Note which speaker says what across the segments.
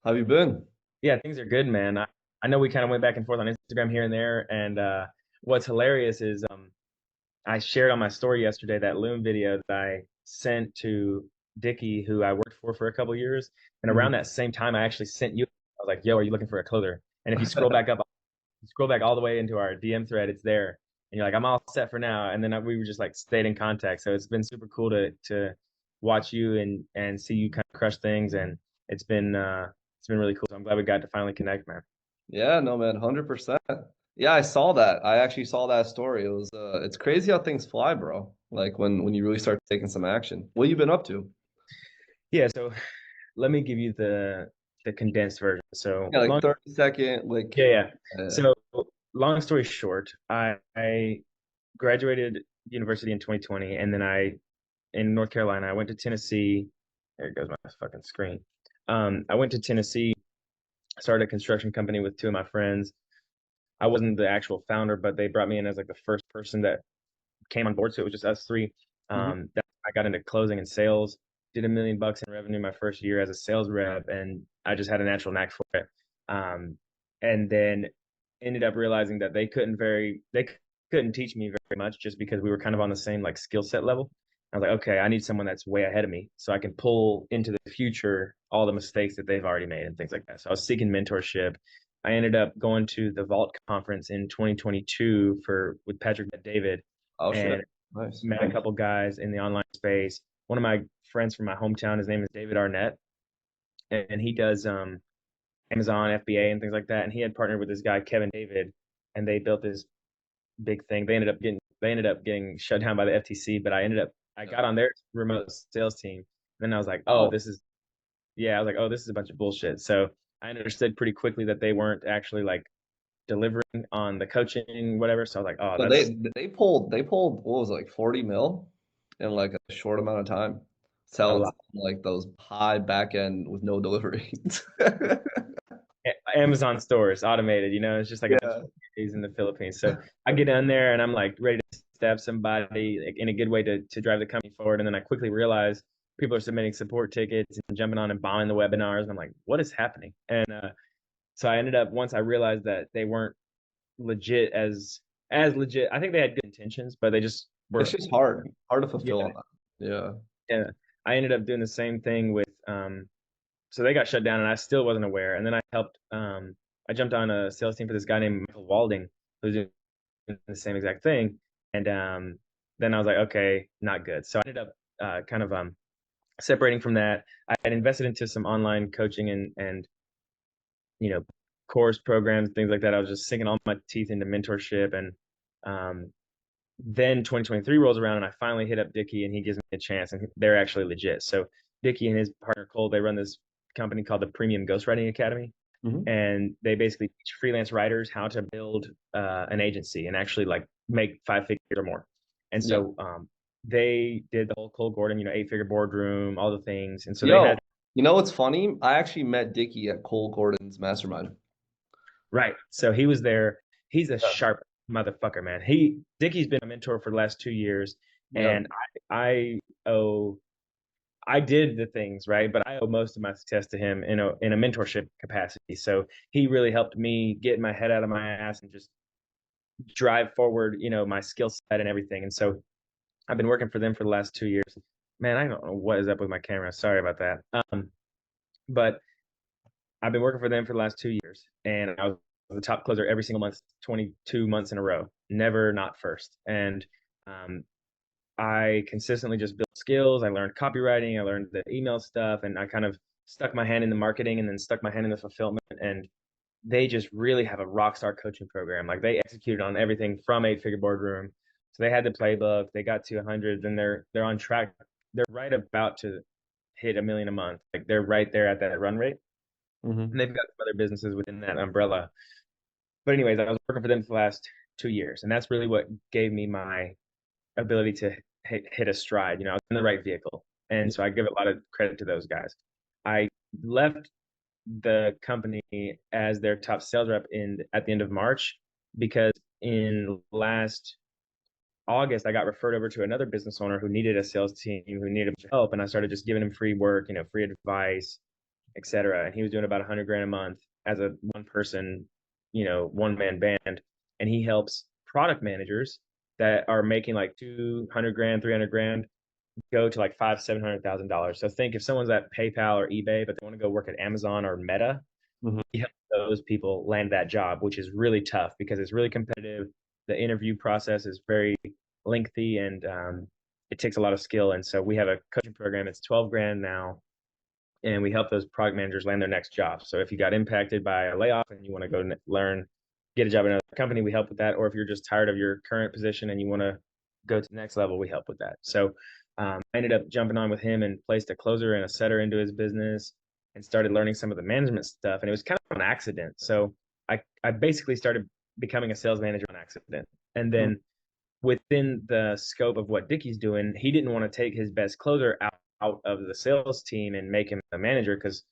Speaker 1: How have you been?
Speaker 2: Yeah, things are good, man. I know we kind of went back and forth on Instagram here and there, and what's hilarious is I shared on my story yesterday that Loom video that I sent to Dickie, who I worked for a couple of years, and
Speaker 1: Mhm.
Speaker 2: around that same time, I actually sent you. I was like, "Yo, are you looking for a clother?" And if you scroll back up, scroll back all the way into our DM thread, it's there, and you're like, "I'm all set for now." And then we were just like stayed in contact, so it's been super cool to watch you and see you kind of crush things, and it's been really cool. So I'm glad we got to finally connect, man.
Speaker 1: Yeah, no, man, 100%. Yeah, I saw that. I actually saw that story. It's crazy how things fly, bro. Like when you really start taking some action. What you been up to?
Speaker 2: Yeah, so let me give you the condensed version. So
Speaker 1: Yeah, like
Speaker 2: long,
Speaker 1: 30 second,
Speaker 2: yeah, yeah.
Speaker 1: uh,
Speaker 2: So long story short, I graduated university in 2020, and then in North Carolina, I went to Tennessee. There goes my fucking screen. I went to Tennessee, started a construction company with two of my friends. I wasn't the actual founder, but they brought me in as like the first person that came on board. So it was just us three.
Speaker 1: mhm.
Speaker 2: I got into closing and sales, did $1 million in revenue my first year as a sales rep, and I just had a natural knack for it. And then ended up realizing that they couldn't teach me very much just because we were kind of on the same like skill set level. I was like, okay, I need someone that's way ahead of me so I can pull into the future all the mistakes that they've already made and things like that. So I was seeking mentorship. I ended up going to the Vault conference in 2022 for with Patrick David,
Speaker 1: Oh shit.
Speaker 2: and
Speaker 1: Nice.
Speaker 2: met a couple guys in the online space. One of my friends from my hometown, his name is David Arnett, and he does Amazon FBA and things like that. And he had partnered with this guy Kevin David, and they built this big thing. They ended up getting shut down by the FTC, but I
Speaker 1: Yeah.
Speaker 2: got on their remote sales team. And then I was like, oh,
Speaker 1: Oh,
Speaker 2: this is yeah, I was like, oh, this is a bunch of bullshit. So I understood pretty quickly that they weren't actually like delivering on the coaching, whatever. So I was like, oh,
Speaker 1: so
Speaker 2: that's
Speaker 1: they pulled what was it, like 40 mil in like a short amount of time.
Speaker 2: a
Speaker 1: Selling
Speaker 2: lot.
Speaker 1: like those high back end with no delivery.
Speaker 2: Amazon stores automated, it's just like a bunch of
Speaker 1: Yeah.
Speaker 2: days in the Philippines. So I get in there and I'm like ready to stab somebody like, in a good way to drive the company forward. And then I quickly realize people are submitting support tickets and jumping on and bombing the webinars. And I'm like, what is happening? And so I ended up, once I realized that they weren't legit as legit, I think they had good intentions, but they just
Speaker 1: It's
Speaker 2: were,
Speaker 1: just hard to
Speaker 2: yeah,
Speaker 1: fulfill on that. Yeah.
Speaker 2: yeah. I ended up doing the same thing with, so they got shut down and I still wasn't aware. And then I jumped on a sales team for this guy named Michael Walding, who's doing the same exact thing. And then I was like, okay, not good. So I ended up kind of separating from that. I had invested into some online coaching and you know course programs, things like that. I was just sinking all my teeth into mentorship, and um, then 2023 rolls around, and I finally hit up Dickie, and he gives me a chance, and they're actually legit. So Dickie and his partner Cole, they run this company called the Premium Ghostwriting Academy,
Speaker 1: Hmm.
Speaker 2: and they basically teach freelance writers how to build an agency and actually like make 5 figures or more. And
Speaker 1: Yeah.
Speaker 2: so they did the whole Cole Gordon, 8 figure boardroom, all the things. And so they
Speaker 1: Yo,
Speaker 2: had
Speaker 1: you know what's funny? I actually met Dickie at Cole Gordon's mastermind.
Speaker 2: right. So he was there. He's a
Speaker 1: Yeah.
Speaker 2: sharp motherfucker, man. Dickie's been a mentor for the last 2 years,
Speaker 1: Yeah.
Speaker 2: and I owe I did the things right, but I owe most of my success to him in a mentorship capacity. So he really helped me get my head out of my ass and just drive forward, my skill set and everything. And so I've been working for them for the last 2 years. Man, I don't know what is up with my camera. Sorry about that. But I've been working for them for the last 2 years, and I was the top closer every single month, 22 months in a row, never not first. And um, I consistently just built skills. I learned copywriting, I learned the email stuff, and I kind of stuck my hand in the marketing and then stuck my hand in the fulfillment. And they just really have a rock star coaching program. Like they executed on everything from 8 figure boardroom. So they had the playbook. They got to 100. Then they're on track. They're right about to hit 1 million a month. Like they're right there at that run rate. And
Speaker 1: Hmm.
Speaker 2: they've got some other businesses within that umbrella. But anyways, I was working for them for the last 2 years, and that's really what gave me my ability to hit a stride. I was in the right vehicle, and so I give a lot of credit to those guys. I left the company as their top sales rep in at the end of March because in last August I got referred over to another business owner who needed a sales team who needed help, and I started just giving him free work, free advice, etc. And he was doing about 100 grand a month as a one person, one man band. And he helps product managers that are making like 200 grand, 300 grand go to like five, $700,000. So think if someone's at PayPal or eBay, but they want to go work at Amazon or Meta,
Speaker 1: Mhm.
Speaker 2: we help those people land that job, which is really tough because it's really competitive. The interview process is very lengthy and it takes a lot of skill. And so we have a coaching program. It's 12 grand now, and we help those product managers land their next job. So if you got impacted by a layoff and you want to go learn, get a job in another company, we help with that. Or if you're just tired of your current position and you want to go to the next level, we help with that. So I ended up jumping on with him and placed a closer and a setter into his business and started learning some of the management stuff. And it was kind of an accident. So I basically started becoming a sales manager on accident. And
Speaker 1: Mhm.
Speaker 2: then within the scope of what Dickie's doing, he didn't want to take his best closer out of the sales team and make him a manager because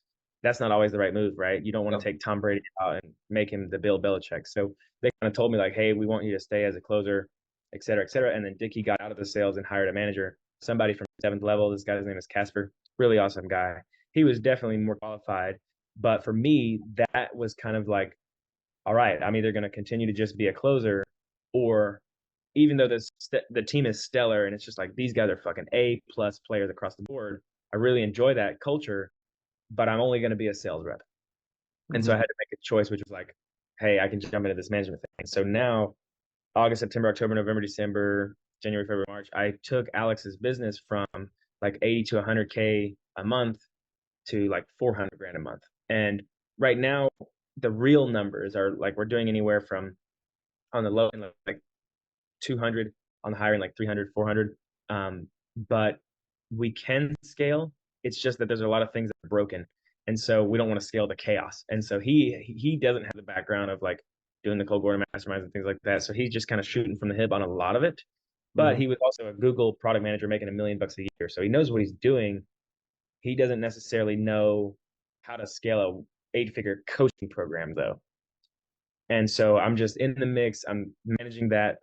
Speaker 2: that's not always the right move, right? You don't want
Speaker 1: Yep.
Speaker 2: to take Tom Brady out and make him the Bill Belichick. So they kind of told me like, hey, we want you to stay as a closer, et cetera, et cetera. And then Dickie got out of the sales and hired a manager, somebody from seventh level. This guy's name is Casper, really awesome guy. He was definitely more qualified. But for me, that was kind of like, all right, I'm either going to continue to just be a closer or even though the team is stellar and it's just like these guys are fucking A+ players across the board, I really enjoy that culture, but I'm only going to be a sales rep. And so I
Speaker 1: Mhm.
Speaker 2: had to make a choice, which was like, hey, I can jump into this management thing. So now, August, September, October, November, December, January, February, March, I took Alex's business from like 80 to 100K a month to like 400 grand a month. And right now, the real numbers are like we're doing anywhere from on the low end, like 200, on the higher end, like 300, 400. But we can scale. It's just that there's a lot of things that are broken. And so we don't want to scale the chaos. And so he doesn't have the background of like doing the cold Gordon masterminds and things like that. So he's just kind of shooting from the hip on a lot of it. But
Speaker 1: Mhm.
Speaker 2: he was also a Google product manager making $1 million a year. So he knows what he's doing. He doesn't necessarily know how to scale a 8-figure coaching program though. And so I'm just in the mix. I'm managing that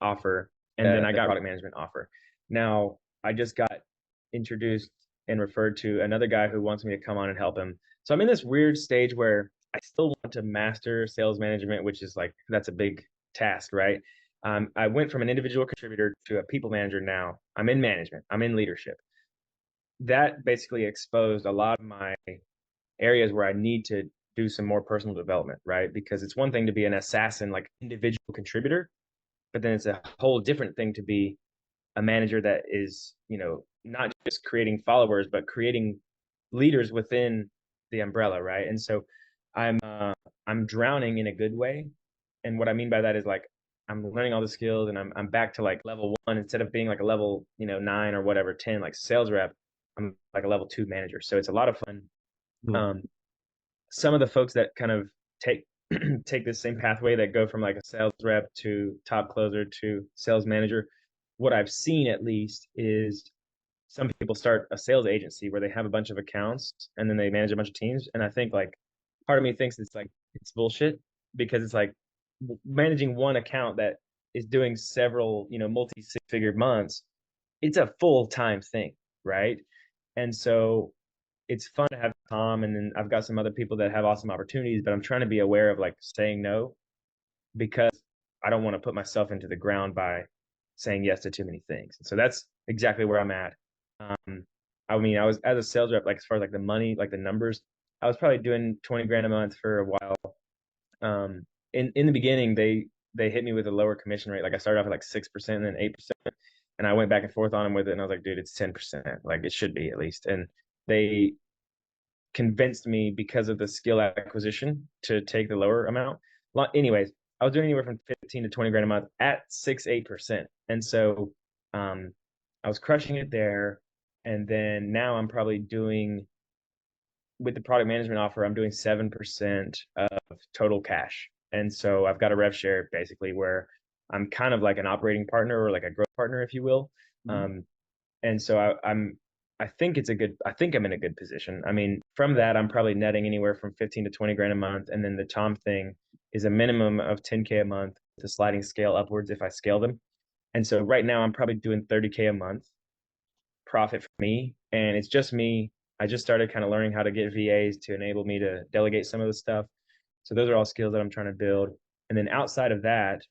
Speaker 2: offer, and then
Speaker 1: Yeah.
Speaker 2: I got product management offer. Now I just got introduced and referred to another guy who wants me to come on and help him. So I'm in this weird stage where I still want to master sales management, which is like that's a big task, right? I went from an individual contributor to a people manager. Now I'm in management. I'm in leadership. That basically exposed a lot of my areas where I need to do some more personal development, right? Because it's one thing to be an assassin, like individual contributor, but then it's a whole different thing to be a manager that is, not just creating followers, but creating leaders within the umbrella, right? And so I'm drowning in a good way. And what I mean by that is like I'm learning all the skills and I'm back to like level one instead of being like a level, 9 or whatever, 10, like sales rep, I'm like a level 2 manager. So it's a lot of fun.
Speaker 1: Mhm.
Speaker 2: Um, some of the folks that kind of take take this same pathway that go from like a sales rep to top closer to sales manager, what I've seen at least is some people start a sales agency where they have a bunch of accounts and then they manage a bunch of teams. And I think like part of me thinks it's like it's bullshit because it's like managing one account that is doing several, multi six figure months. It's a full time thing, right? And so it's fun to have Tom, and then I've got some other people that have awesome opportunities, but I'm trying to be aware of like saying no because I don't want to put myself into the ground by saying yes to too many things. So that's exactly where I'm at. Um, I mean, I was as a sales rep, like as far as like the money, like the numbers, I was probably doing 20 grand a month for a while. In the beginning, they hit me with a lower commission rate. Like I started off at like 6% and then 8%, and I went back and forth on them with it, and I was like, dude, it's 10%. Like it should be at least. And they convinced me because of the skill acquisition to take the lower amount. Anyways, I was doing anywhere from 15 to 20 grand a month at 6-8%. And so I was crushing it there. And then now I'm probably doing with the product management offer, I'm doing 7% of total cash. And so I've got a rev share basically where I'm kind of like an operating partner or like a growth partner, if you will.
Speaker 1: Mhm.
Speaker 2: Um, and so I think I think I'm in a good position. I mean, from that, I'm probably netting anywhere from 15 to 20 grand a month. And then the Tom thing is a minimum of 10K a month to sliding scale upwards if I scale them. And so right now I'm probably doing 30K a month profit for me. And it's just me. I just started kind of learning how to get VAs to enable me to delegate some of the stuff. So those are all skills that I'm trying to build. And then outside of that,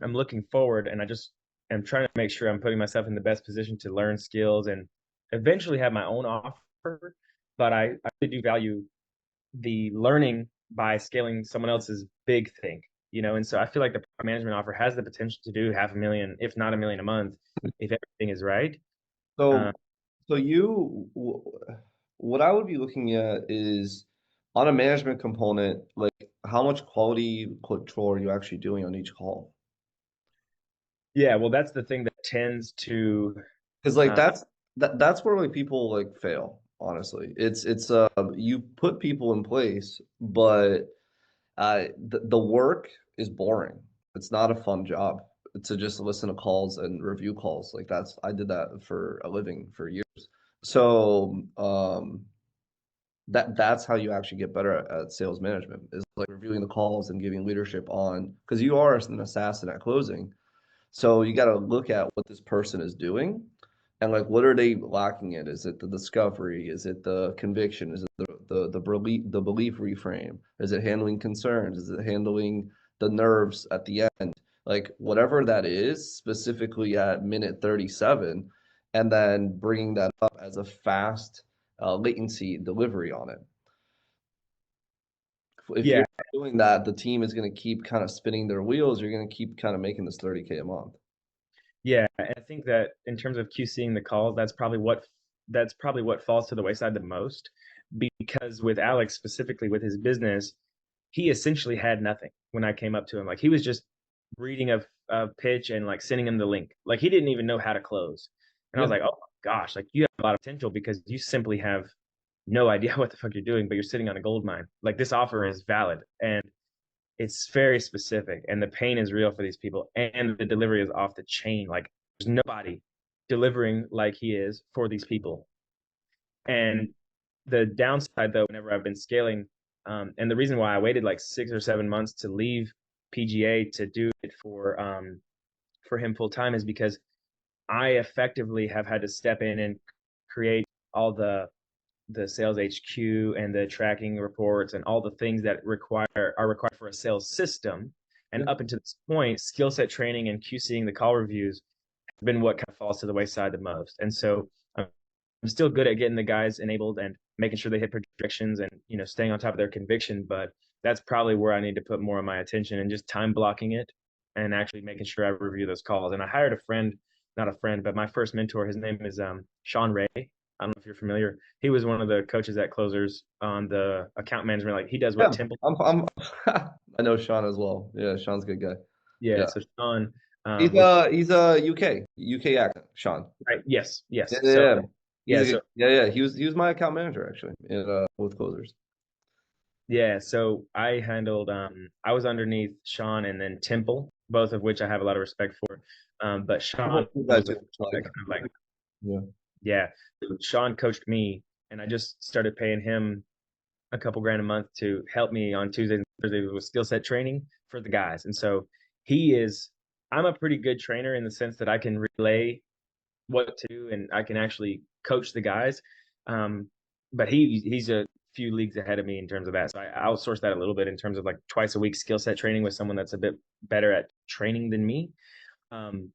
Speaker 2: I'm looking forward and I just am trying to make sure I'm putting myself in the best position to learn skills and eventually have my own offer. But I really do value the learning by scaling someone else's big thing, and so I feel like the product management offer has the potential to do 500,000, if not a million a month, if everything is right.
Speaker 1: So,
Speaker 2: Um,
Speaker 1: so what I would be looking at is on a management component, like how much quality control are you actually doing on each call?
Speaker 2: yeah, well, that's the thing that tends to,
Speaker 1: Because like
Speaker 2: uh,
Speaker 1: that's where like people like fail, honestly. It's you put people in place, but the work is boring. It's not a fun job to just listen to calls and review calls. Like I did that for a living for years. So that's how you actually get better at sales management is like reviewing the calls and giving leadership on because you are an assassin at closing. So you got to look at what this person is doing and like what are they lacking in? Is it the discovery? Is it the conviction? Is it the belief reframe? Is it handling concerns? Is it handling the nerves at the end? Like whatever that is, specifically at minute 37, and then bringing that up as a fast latency delivery on it. If
Speaker 2: yeah,
Speaker 1: you're not doing that, the team is going to keep kind of spinning their wheels. You're going to keep kind of making this 30K a month.
Speaker 2: yeah, and I think that in terms of QCing the calls, that's probably what falls to the wayside the most, because with Alex specifically with his business, he essentially had nothing when I came up to him. Like he was just reading a pitch and like sending him the link. Like he didn't even know how to close. And I was
Speaker 1: Yeah.
Speaker 2: like, oh my gosh, like you have a lot of potential because you simply have no idea what the fuck you're doing, but you're sitting on a gold mine. Like this offer is valid and it's very specific and the pain is real for these people and the delivery is off the chain. Like there's nobody delivering like he is for these people. And the downside, though, whenever I've been scaling, and the reason why I waited like 6 or 7 months to leave PGA to do it for him full time is because I effectively have had to step in and create all the sales HQ and the tracking reports and all the things that are required for a sales system. And
Speaker 1: Yeah.
Speaker 2: up until this point, skill set training and QCing the call reviews have been what kind of falls to the wayside the most. And so I'm still good at getting the guys enabled and making sure they hit projections and staying on top of their conviction. But that's probably where I need to put more of my attention and just time blocking it and actually making sure I review those calls. And I hired a friend, not a friend, but my first mentor. His name is Sean Ray. I don't know if you're familiar. He was one of the coaches at Closers on the account management. Like he does what
Speaker 1: Yeah.
Speaker 2: Temple.
Speaker 1: I'm I know Sean as well. Yeah, Sean's a good guy.
Speaker 2: Yeah.
Speaker 1: Yeah.
Speaker 2: So Sean
Speaker 1: He's
Speaker 2: was
Speaker 1: UK accent, Sean.
Speaker 2: right. Yes.
Speaker 1: Yeah,
Speaker 2: Yes.
Speaker 1: yeah,
Speaker 2: So
Speaker 1: yeah. He's
Speaker 2: yeah.
Speaker 1: a good,
Speaker 2: So
Speaker 1: yeah, yeah. He was my account manager actually in with closers.
Speaker 2: Yeah, so I was underneath Sean and then Temple, both of which I have a lot of respect for. But
Speaker 1: Cool
Speaker 2: Sean
Speaker 1: guy
Speaker 2: was the
Speaker 1: too.
Speaker 2: first one that
Speaker 1: Like,
Speaker 2: kind of like,
Speaker 1: yeah.
Speaker 2: yeah, Sean coached me and I just started paying him a couple grand a month to help me on Tuesdays and Thursdays with skill set training for the guys. And so he is, I'm a pretty good trainer in the sense that I can relay what to do and I can actually coach the guys. Um, but he's a few leagues ahead of me in terms of that. So I outsource that a little bit in terms of like twice a week skill set training with someone that's a bit better at training than me.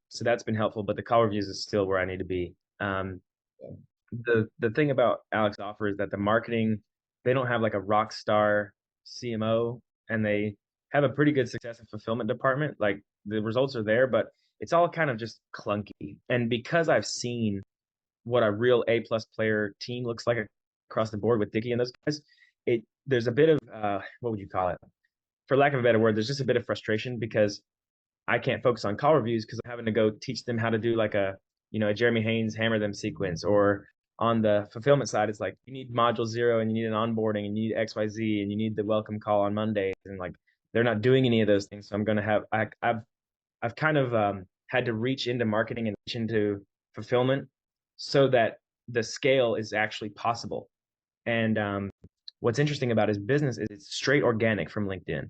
Speaker 2: So that's been helpful, but the call reviews is still where I need to be. The thing about Alex offer is that the marketing, they don't have like a rock star CMO and they have a pretty good success and fulfillment department. Like the results are there, but it's all kind of just clunky. And because I've seen what a real A plus player team looks like across the board with Dickey and those guys, there's a bit of what would you call it? For lack of a better word, there's just a bit of frustration because I can't focus on call reviews because I'm having to go teach them how to do like a Jeremy Haynes hammer them sequence. Or on the fulfillment side, it's like you need module 0 and you need an onboarding and you need XYZ and you need the welcome call on Monday. And like they're not doing any of those things. So I'm going to have, I've kind of had to reach into marketing and reach into fulfillment so that the scale is actually possible. And what's interesting about his business is it's straight organic from LinkedIn,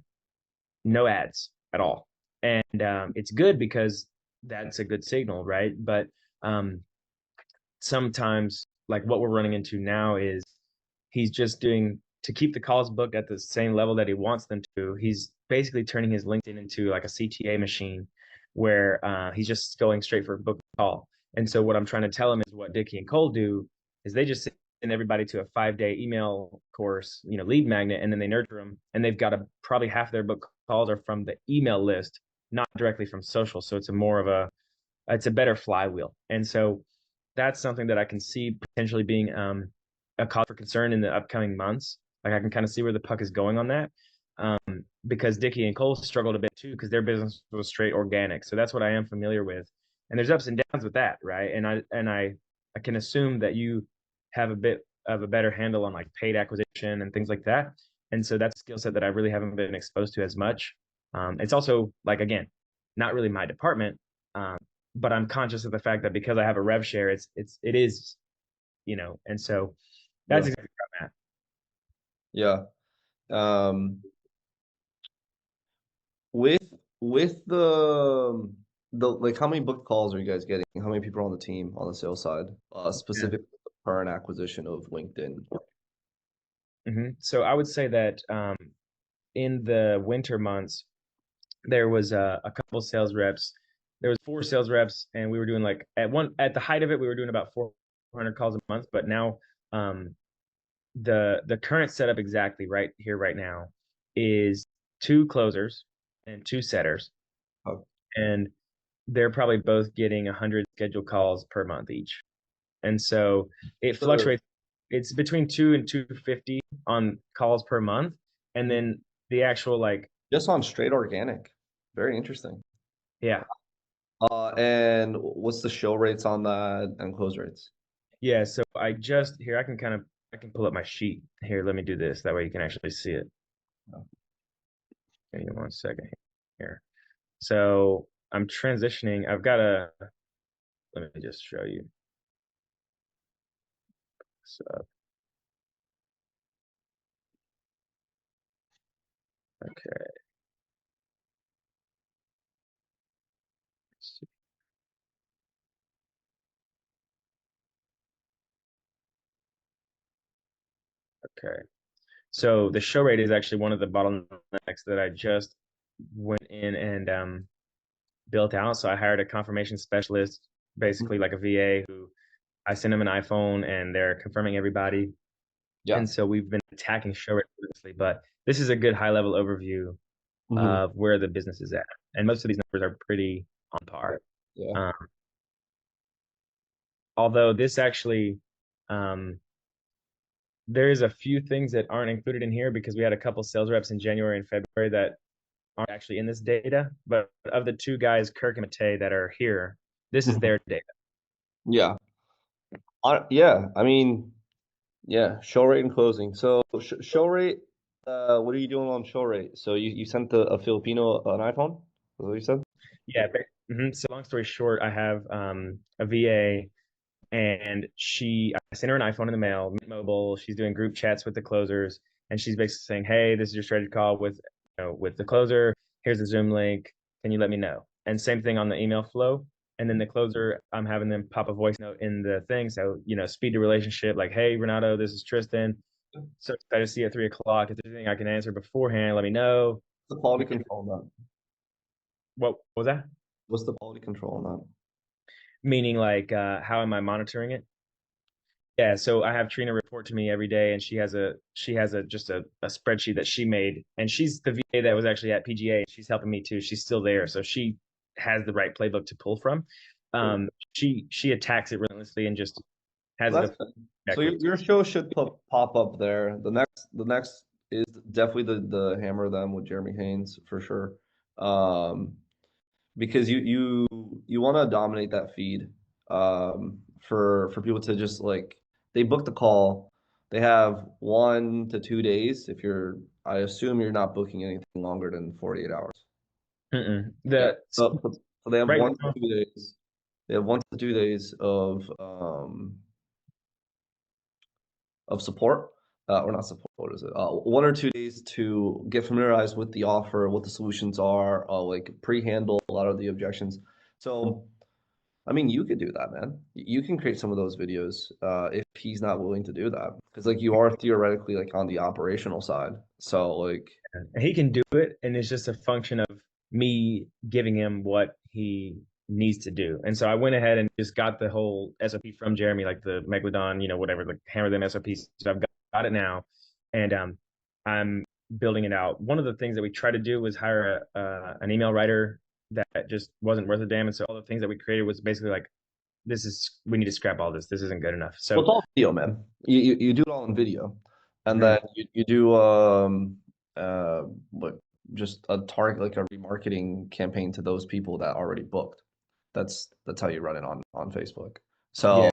Speaker 2: no ads at all. And it's good because that's a good signal, right? But um, sometimes like what we're running into now is he's just doing to keep the calls booked at the same level that he wants them to. He's basically turning his LinkedIn into like a CTA machine where he's just going straight for a book call. And so what I'm trying to tell him is what Dickie and Cole do is they just send everybody to a 5-day email course, lead magnet, and then they nurture them. And they've got probably half their book calls are from the email list, not directly from social. So it's a better flywheel. And so that's something that I can see potentially being a cause for concern in the upcoming months. Like I can kind of see where the puck is going on that. Because Dickie and Cole struggled a bit too because their business was straight organic. So that's what I am familiar with. And there's ups and downs with that, right? And I can assume that you have a bit of a better handle on like paid acquisition and things like that. And so that's a skill set that I really haven't been exposed to as much. It's also like again, not really my department, but I'm conscious of the fact that because I have a rev share, it is, and so that's
Speaker 1: Yeah.
Speaker 2: exactly where I'm at.
Speaker 1: Yeah. Um, with the like, how many booked calls are you guys getting? How many people are on the team on the sales side,
Speaker 2: Yeah.
Speaker 1: specifically for an acquisition of LinkedIn?
Speaker 2: So I would say that in the winter months, there was a couple sales reps. There was 4 sales reps, and we were doing like at the height of it, we were doing about 400 calls a month. But now, um, the current setup exactly right here right now is 2 closers and 2 setters,
Speaker 1: Oh,
Speaker 2: and they're probably both getting 100 scheduled calls per month each. And so it
Speaker 1: sure.
Speaker 2: fluctuates. It's between 2 and 250 on calls per month, and then the actual like
Speaker 1: Just on straight organic. Very interesting.
Speaker 2: yeah.
Speaker 1: And what's the show rates on that and close rates?
Speaker 2: Yeah, so I just here I can pull up my sheet here. Let me do this. That way you can actually see it. Give me 1 second here. So I'm transitioning. Let me just show you. So okay. Okay. So the show rate is actually one of the bottlenecks that I just went in and built out. So I hired a confirmation specialist, basically like a VA who I send them an iPhone and they're confirming everybody.
Speaker 1: Yeah.
Speaker 2: And so we've been attacking show rate religiously, but this is a good high level overview
Speaker 1: Hmm.
Speaker 2: of where the business is at. And most of these numbers are pretty on par.
Speaker 1: Yeah.
Speaker 2: Um, although this actually, um, there is a few things that aren't included in here because we had a couple sales reps in January and February that aren't actually in this data. But of the 2 guys, Kirk and Matei, that are here, this is
Speaker 1: Mhm.
Speaker 2: their data.
Speaker 1: Yeah. Yeah. I mean, yeah, show rate and closing. So show rate, what are you doing on show rate? So you sent a Filipino an iPhone? Is that what you said?
Speaker 2: Yeah. So long story short, I have a VA and I sent her an iPhone in the mail, Mint Mobile. She's doing group chats with the closers, and she's basically saying, "Hey, this is your strategy call with the closer. Here's the Zoom link. Can you let me know?" And same thing on the email flow. And then the closer, I'm having them pop a voice note in the thing. So, speed the relationship, like, "Hey, Renato, this is Tristan. So excited to see you at 3 o'clock. If there's anything I can answer beforehand, let me know."
Speaker 1: The quality control on that.
Speaker 2: What was that?
Speaker 1: What's the quality control on that?
Speaker 2: Meaning, like, how am I monitoring it? Yeah, so I have Trina report to me every day, and she has a just a spreadsheet that she made, and she's the VA that was actually at PGA. She's helping me too. She's still there, so she has the right playbook to pull from.
Speaker 1: Cool.
Speaker 2: She attacks it relentlessly and just has
Speaker 1: So
Speaker 2: it
Speaker 1: that's good. So
Speaker 2: backwards.
Speaker 1: your show should pop up there. The next is definitely the hammer them with Jeremy Haynes for sure. Um, because you want to dominate that feed, for people to just like, they book the call, they have 1 to 2 days. If you're, I assume you're not booking anything longer than 48 hours.
Speaker 2: Mm-mm.
Speaker 1: Yeah.
Speaker 2: The
Speaker 1: So they have
Speaker 2: right
Speaker 1: one to
Speaker 2: now,
Speaker 1: two days. They have 1 to 2 days of support, or not support, what is it? 1 or 2 days to get familiarized with the offer, what the solutions are, like pre-handle a lot of the objections. So I mean, you could do that, man. You can create some of those videos if he's not willing to do that. Because like you are theoretically like on the operational side. So like
Speaker 2: And he can do it, and it's just a function of me giving him what he needs to do. And so I went ahead and just got the whole SOP from Jeremy, like the Megalodon, whatever, like hammer them SOPs. So I've got it now, and I'm building it out. One of the things that we tried to do was hire an email writer that just wasn't worth a damn. And so all the things that we created was basically like, we need to scrap all this. This isn't good enough.
Speaker 1: well,
Speaker 2: So
Speaker 1: it's all video, man. You do it all in video. And
Speaker 2: mhm,
Speaker 1: then you do uh like just a target like a remarketing campaign to those people that already booked. That's how you run it on Facebook.
Speaker 2: yeah,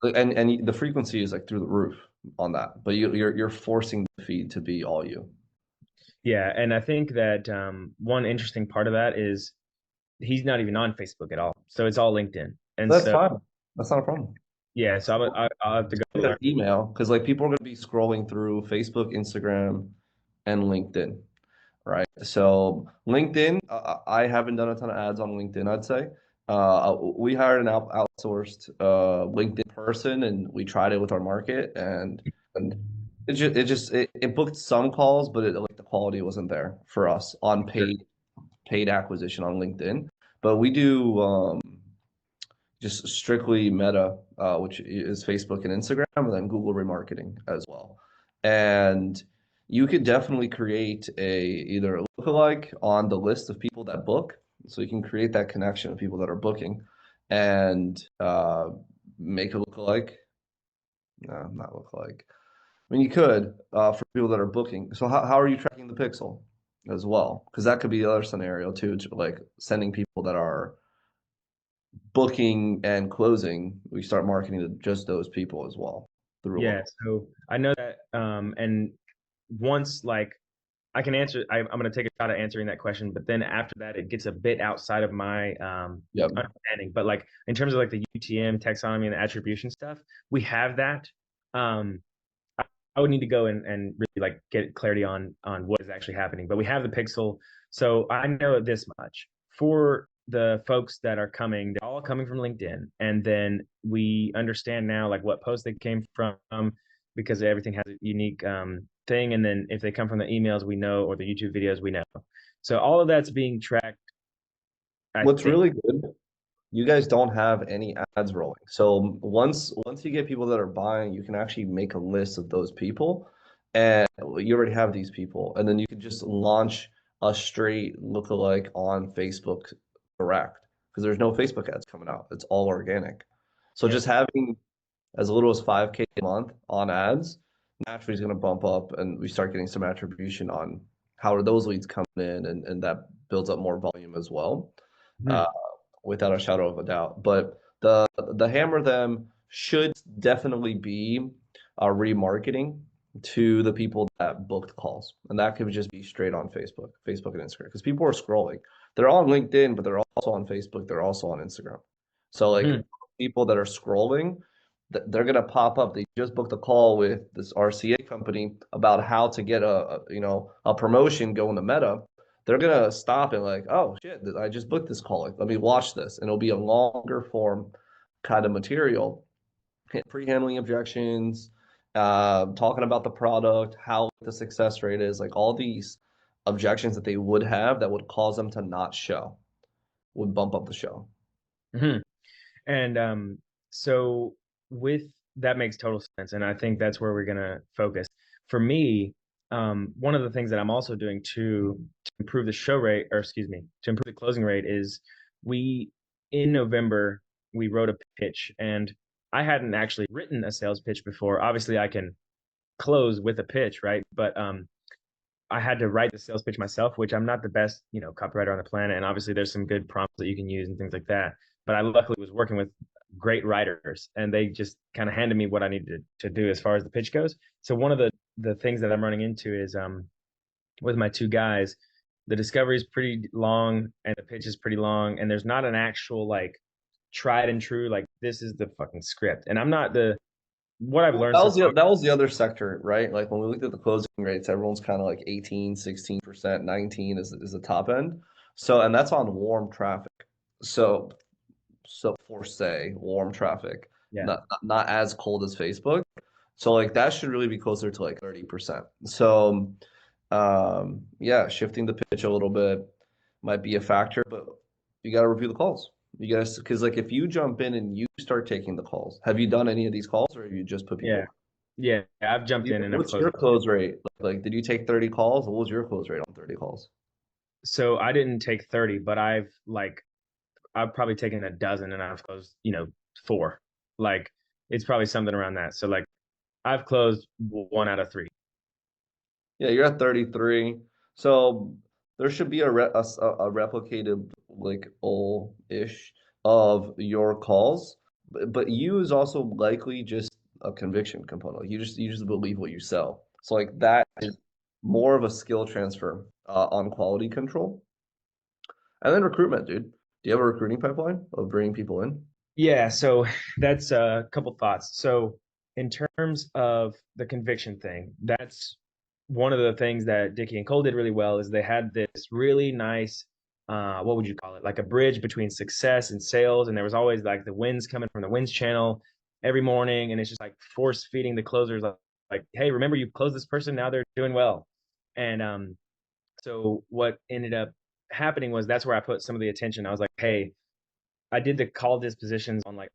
Speaker 1: So and the frequency is like through the roof on that. But you're forcing the feed to be all you.
Speaker 2: yeah. And I think that one interesting part of that is he's not even on Facebook at all. So it's all LinkedIn. And
Speaker 1: That's
Speaker 2: so,
Speaker 1: fine. That's not a problem.
Speaker 2: yeah, so I'll have to go
Speaker 1: Their
Speaker 2: learn.
Speaker 1: email because like people are going to be scrolling through Facebook, Instagram, and LinkedIn, right? So LinkedIn, I haven't done a ton of ads on LinkedIn, I'd say. We hired an outsourced LinkedIn person, and we tried it with our market, and it booked some calls, but like the quality wasn't there for us on
Speaker 2: Sure.
Speaker 1: paid acquisition on LinkedIn. But we do just strictly Meta, which is Facebook and Instagram, and then Google remarketing as well. And you could definitely create either a lookalike on the list of people that book, so you can create that connection of people that are booking, and make a lookalike. No, not lookalike. I mean, you could for people that are booking. So how are you tracking the pixel as well? Because that could be the other scenario too, like sending people that are booking and closing, we start marketing to just those people as well through a
Speaker 2: Yeah,
Speaker 1: look.
Speaker 2: so I know that, and once like I can answer, I'm going to take a shot at answering that question, but then after that, it gets a bit outside of my
Speaker 1: Yep.
Speaker 2: understanding. But like in terms of like the UTM taxonomy and the attribution stuff, we have that. Um, I would need to go and really like get clarity on what is actually happening. But we have the pixel, so I know this much. For the folks that are coming, they're all coming from LinkedIn, and then we understand now like what post they came from because everything has a unique thing. And then if they come from the emails, we know, or the YouTube videos, we know. So all of that's being tracked. I
Speaker 1: What's
Speaker 2: think.
Speaker 1: really good, you guys don't have any ads rolling. So once you get people that are buying, you can actually make a list of those people, and you already have these people, and then you can just launch a straight lookalike on Facebook direct because there's no Facebook ads coming out. It's all organic. So
Speaker 2: Yep.
Speaker 1: just having as little as 5K a month on ads, naturally is going to bump up and we start getting some attribution on how are those leads coming in and that builds up more volume as well, uh,
Speaker 2: Mhm.
Speaker 1: without a shadow of a doubt. But the hammer them should definitely be remarketing to the people that booked calls. And that could just be straight on Facebook and Instagram because people are scrolling. They're on LinkedIn, but they're also on Facebook, they're also on Instagram. So like
Speaker 2: Mhm.
Speaker 1: people that are scrolling, they're gonna pop up. They just booked a call with this RCA company about how to get a promotion going to Meta. They're gonna stop and like, oh shit, I just booked this call. Like, let me watch this, and it'll be a longer form kind of material, pre-handling objections, talking about the product, how the success rate is, like all these objections that they would have that would cause them to not show would bump up the show.
Speaker 2: Mhm. And so with that makes total sense, and I think that's where we're gonna focus. For me, one of the things that I'm also doing to improve the show rate, or excuse me, to improve the closing rate, is we in November we wrote a pitch, and I hadn't actually written a sales pitch before. Obviously, I can close with a pitch, right? But I had to write the sales pitch myself, which I'm not the best, copywriter on the planet. And obviously, there's some good prompts that you can use and things like that. But I luckily was working with great writers, and they just kind of handed me what I needed to do as far as the pitch goes. So one of the things that I'm running into is with my two guys, the discovery is pretty long and the pitch is pretty long, and there's not an actual like tried and true like this is the fucking script. And I'm not the what I've learned
Speaker 1: That
Speaker 2: so
Speaker 1: was
Speaker 2: far.
Speaker 1: that was the other sector, right? Like when we looked at the closing rates, everyone's kind of like 18, 16%, 19 is the top end. So, and that's on warm traffic. So so for say warm traffic,
Speaker 2: Yeah.
Speaker 1: not as cold as Facebook. So like that should really be closer to like 30%. So yeah, shifting the pitch a little bit might be a factor, but you got to review the calls. You got to, because like if you jump in and you start taking the calls, have you done any of these calls or have you just put people
Speaker 2: Yeah. Yeah. I've jumped in and I've
Speaker 1: What's
Speaker 2: closed.
Speaker 1: your close rate? Like, did you take 30 calls? What was your close rate on 30 calls?
Speaker 2: So I didn't take 30, but I've probably taken a dozen and I've closed, four. Like it's probably something around that. So like I've closed one out of three.
Speaker 1: Yeah, you're at 33. So there should be a replicated like all-ish of your calls, but you is also likely just a conviction component. Like, you just believe what you sell. So like that is more of a skill transfer on quality control. And then recruitment, dude. Do you have a recruiting pipeline of bringing people in?
Speaker 2: Yeah, so that's a couple thoughts. So, in terms of the conviction thing, that's one of the things that Dickie and Cole did really well is they had this really nice, what would you call it? Like a bridge between success and sales, and there was always like the wins coming from the wins channel every morning, and it's just like force feeding the closers like, hey, remember you closed this person, now they're doing well, and so what ended up happening was that's where I put some of the attention. I was like, hey, I did the call dispositions on like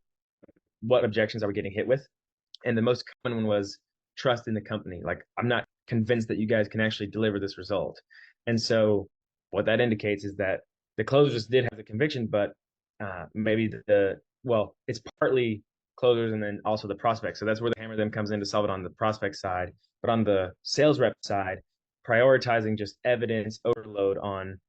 Speaker 2: what objections are we getting hit with, and the most common one was trust in the company. Like I'm not convinced that you guys can actually deliver this result, and so what that indicates is that the closers did have the conviction, but maybe well, it's partly closers and then also the prospect. So that's where the hammer then comes in to solve it on the prospect side, but on the sales rep side, prioritizing just evidence overload on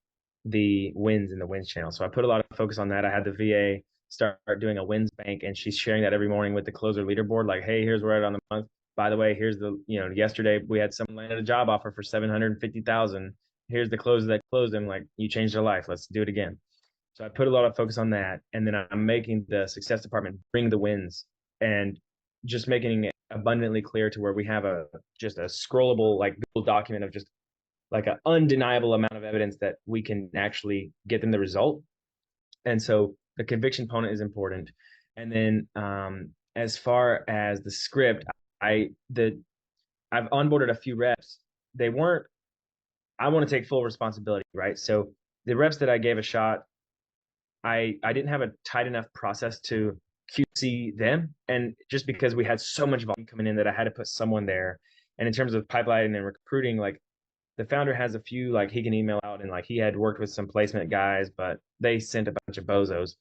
Speaker 2: the wins in the wins channel. So I put a lot of focus on that. I had the VA start doing a wins bank, and she's sharing that every morning with the closer leaderboard. Like, hey, here's where we're at on the month. By the way, here's yesterday we had someone landed a job offer for 750,000. Here's the closer that closed them. Like, you changed their life. Let's do it again. So I put a lot of focus on that, and then I'm making the success department bring the wins and just making it abundantly clear to where we have just a scrollable like Google document of just like an undeniable amount of evidence that we can actually get them the result. And so the conviction component is important. And then as far as the script, I've onboarded a few reps. They weren't. I want to take full responsibility, right? So the reps that I gave a shot, I didn't have a tight enough process to QC them, and just because we had so much volume coming in that I had to put someone there. And in terms of pipeline and recruiting, like the founder has a few like he can email out and like he had worked with some placement guys, but they sent a bunch of bozos.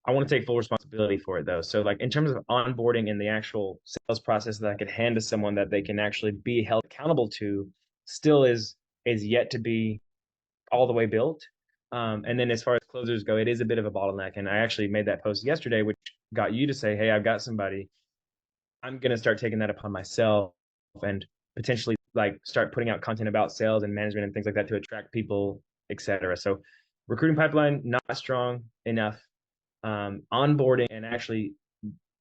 Speaker 2: I want to take full responsibility for it though. So like in terms of onboarding and the actual sales process that I could hand to someone that they can actually be held accountable to still is yet to be all the way built. And then as far as closers go, it is a bit of a bottleneck. And I actually made that post yesterday, which got you to say, hey, I've got somebody. I'm going to start taking that upon myself and potentially like start putting out content about sales and management and things like that to attract people, etc. So recruiting pipeline not strong enough. Onboarding and actually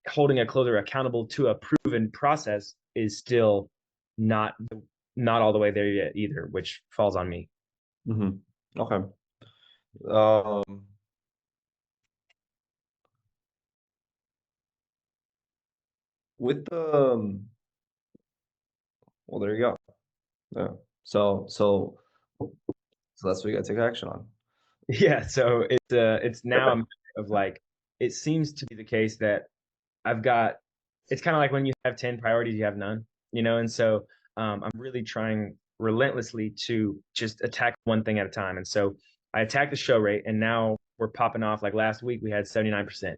Speaker 2: holding a closer accountable to a proven process is still not not all the way there yet either, which falls on me.
Speaker 1: Mm-hmm. Okay. Um, with the well, there you go. Yeah. So so so that's what you got to take action on.
Speaker 2: Yeah, so it's now a matter of like it seems to be the case that I've got it's kind of like when you have 10 priorities, you have none, and so I'm really trying relentlessly to just attack one thing at a time. And so I attacked the show rate, and now we're popping off. Like last week, we had 79%.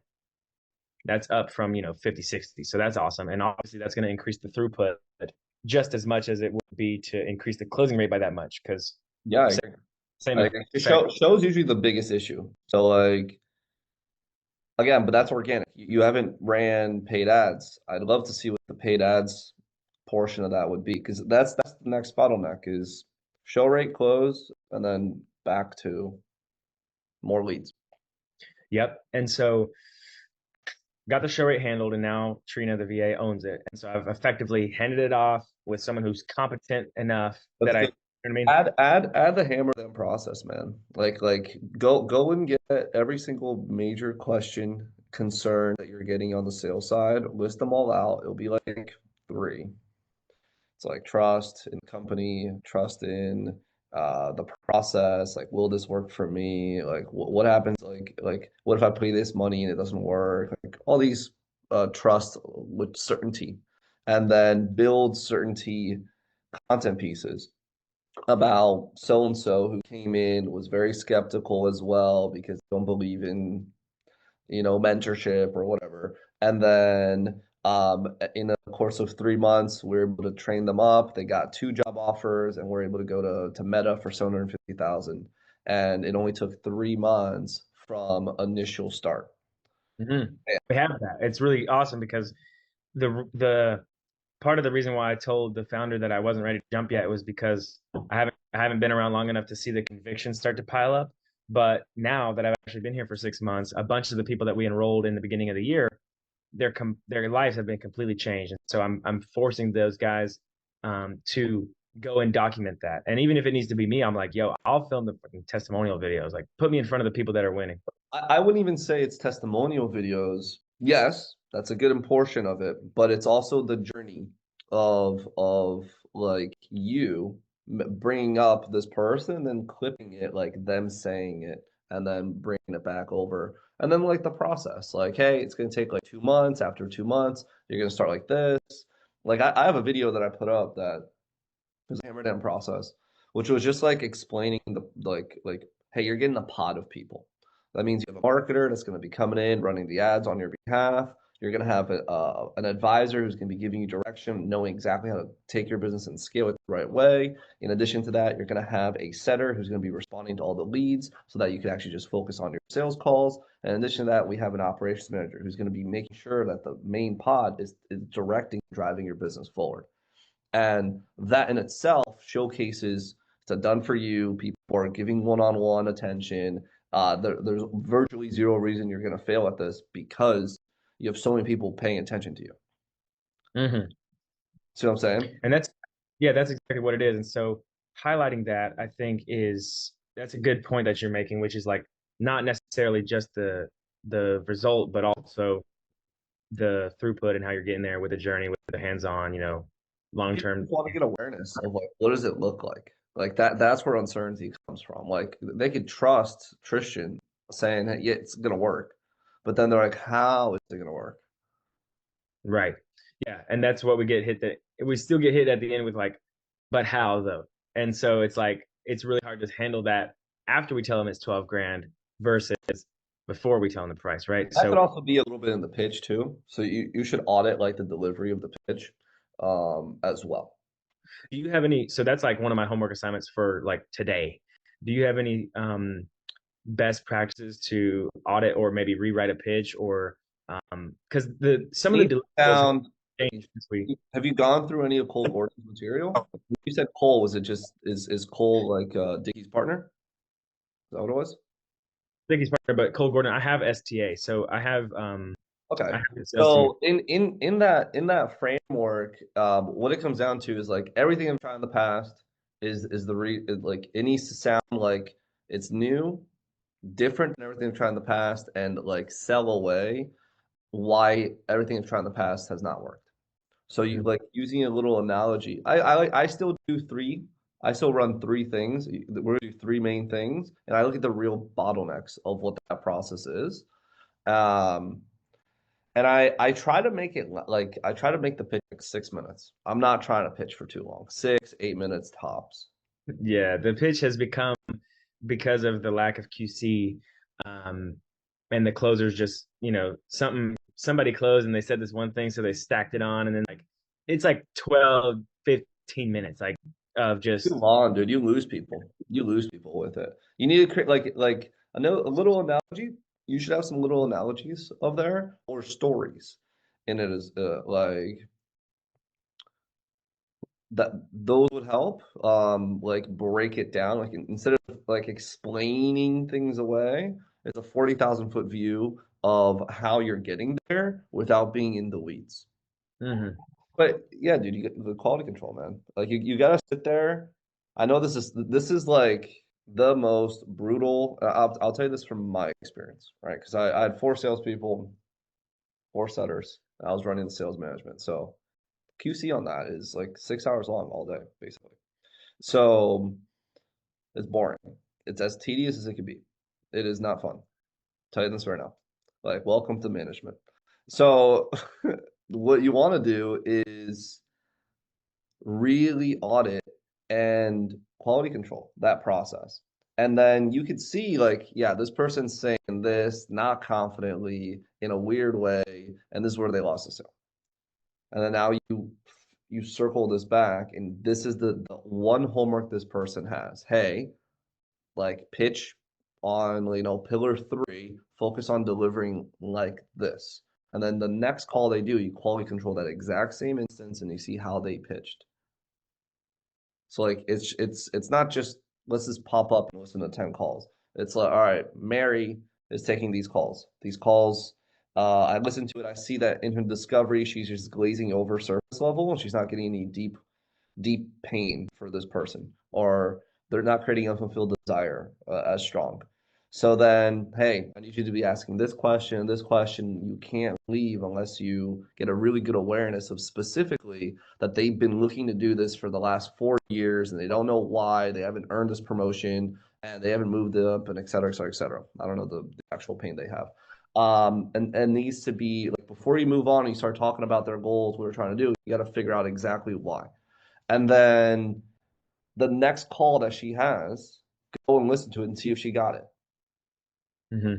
Speaker 2: That's up from, 50, 60. So that's awesome. And obviously, that's going to increase the throughput just as much as it would be to increase the closing rate by that much because
Speaker 1: Yeah,
Speaker 2: same, same
Speaker 1: I agree.
Speaker 2: effect.
Speaker 1: Show's usually the biggest issue. So like again, but that's organic. You haven't ran paid ads. I'd love to see what the paid ads portion of that would be because that's the next bottleneck is show rate close and then back to more leads.
Speaker 2: Yep. And so got the show rate handled, and now Trina, the VA, owns it. And so I've effectively handed it off with someone who's competent enough
Speaker 1: That's
Speaker 2: that I
Speaker 1: good.
Speaker 2: You know what I mean?
Speaker 1: Add the hammer down process, man. Like go and get every single major question, concern that you're getting on the sales side, list them all out. It'll be like three. It's like trust in the company, trust in the process. Like, will this work for me? Like, what happens? Like, what if I pay this money and it doesn't work? Like, all these trust with certainty, and then build certainty content pieces about so and so who came in was very skeptical as well because they don't believe in mentorship or whatever. And then in the course of 3 months, we are able to train them up. They got two job offers, and we're able to go to Meta for 750,000. And it only took 3 months from initial start.
Speaker 2: Hmm.
Speaker 1: Yeah.
Speaker 2: We have that. It's really awesome because the part of the reason why I told the founder that I wasn't ready to jump yet was because I haven't been around long enough to see the convictions start to pile up. But now that I've actually been here for 6 months, a bunch of the people that we enrolled in the beginning of the year, their lives have been completely changed. And so I'm forcing those guys to go and document that. And even if it needs to be me, I'm like, yo, I'll film the fucking testimonial videos. Like, put me in front of the people that are winning.
Speaker 1: I wouldn't even say it's testimonial videos. Yes, that's a good portion of it, but it's also the journey of like you bringing up this person, then clipping it, like them saying it, and then bringing it back over, and then like the process, like, hey, it's gonna take like 2 months. After 2 months, you're gonna start like this. Like I have a video that I put up that was a hammer down process, which was just like explaining the hey, you're getting a pod of people. That means you have a marketer that's going to be coming in, running the ads on your behalf. You're going to have an advisor who's going to be giving you direction, knowing exactly how to take your business and scale it the right way. In addition to that, you're going to have a setter who's going to be responding to all the leads so that you can actually just focus on your sales calls. And in addition to that, we have an operations manager who's going to be making sure that the main pod is directing, driving your business forward. And that in itself showcases it's done for you. People are giving one-on-one attention. There's virtually zero reason you're going to fail at this because you have so many people paying attention to you.
Speaker 2: Hmm.
Speaker 1: See what I'm saying?
Speaker 2: And yeah, that's exactly what it is. And so highlighting that, I think that's a good point that you're making, which is like not necessarily just the result, but also the throughput and how you're getting there with the journey, with the hands-on, long
Speaker 1: People
Speaker 2: term.
Speaker 1: just want to get awareness of like what does it look like? Like that's where uncertainty comes from. Like they could trust Tristan saying, hey, yeah, it's gonna work. But then they're like, how is it gonna work?
Speaker 2: Right. Yeah. And that's what we still get hit at the end with like, but how though? And so it's like it's really hard to handle that after we tell them it's 12 grand versus before we tell them the price, right?
Speaker 1: That could
Speaker 2: So
Speaker 1: also be a little bit in the pitch too. So you should audit like the delivery of the pitch as well.
Speaker 2: do you have any, so that's like one of my homework assignments for like today. Do you have any best practices to audit or maybe rewrite a pitch or because the some of the
Speaker 1: Deep
Speaker 2: deliverables have
Speaker 1: down,
Speaker 2: changed since we
Speaker 1: have you gone through any of Cole Gordon's material? You said Cole, was it just is Cole like Dickie's partner? Is that what it was?
Speaker 2: think he's partner, but Cole Gordon, I have STA, so
Speaker 1: Okay.
Speaker 2: I have the sales team.
Speaker 1: So in that framework, what it comes down to is like everything I've tried in the past like it needs to sound like it's new, different than everything I've tried in the past, and like sell away why everything I've tried in the past has not worked. So you like using a little analogy. I still do three. I still run three things. We're gonna do three main things, and I look at the real bottlenecks of what that process is. Um, and I try to make it like I try to make the pitch like 6 minutes. I'm not trying to pitch for too long. 6, 8 minutes tops.
Speaker 2: Yeah, the pitch has become because of the lack of QC, um, and the closers just, somebody closed and they said this one thing, so they stacked it on, and then like it's like 12, 15 minutes like of
Speaker 1: Too
Speaker 2: just
Speaker 1: long, dude. You lose people. You lose people with it. You need to create like I know a little analogy. You should have some little analogies of there or stories in it as like that those would help like break it down like instead of like explaining things away, it's a 40,000 foot view of how you're getting there without being in the weeds.
Speaker 2: Mhm.
Speaker 1: But yeah, dude, you get the quality control, man. Like you gotta sit there. I know this is like the most brutal. I'll tell you this from my experience, right? Because I had four salespeople, four setters. And I was running the sales management. So QC on that is like 6 hours long all day, basically. So it's boring. It's as tedious as it could be. It is not fun. Tell you this right now. Like, welcome to management. So what you want to do is really audit and quality control that process. And then you could see like, yeah, this person's saying this not confidently in a weird way, and this is where they lost the sale. And then now you circle this back, and this is the one homework this person has. Hey, like pitch on, pillar three, focus on delivering like this. And then the next call they do, you quality control that exact same instance and you see how they pitched. So like it's not just let's just pop up and listen to 10 calls. It's like, all right, Mary is taking these calls. These calls, I listen to it, I see that in her discovery, she's just glazing over surface level and she's not getting any deep pain for this person, or they're not creating unfulfilled desire as strong. So then, hey, I need you to be asking this question, this question. You can't leave unless you get a really good awareness of specifically that they've been looking to do this for the last 4 years and they don't know why, they haven't earned this promotion and they haven't moved up and et cetera, et cetera, et cetera. I don't know the actual pain they have. And needs to be like before you move on and you start talking about their goals, what we're trying to do, you got to figure out exactly why. And then the next call that she has, go and listen to it and see if she got it.
Speaker 2: Hmm.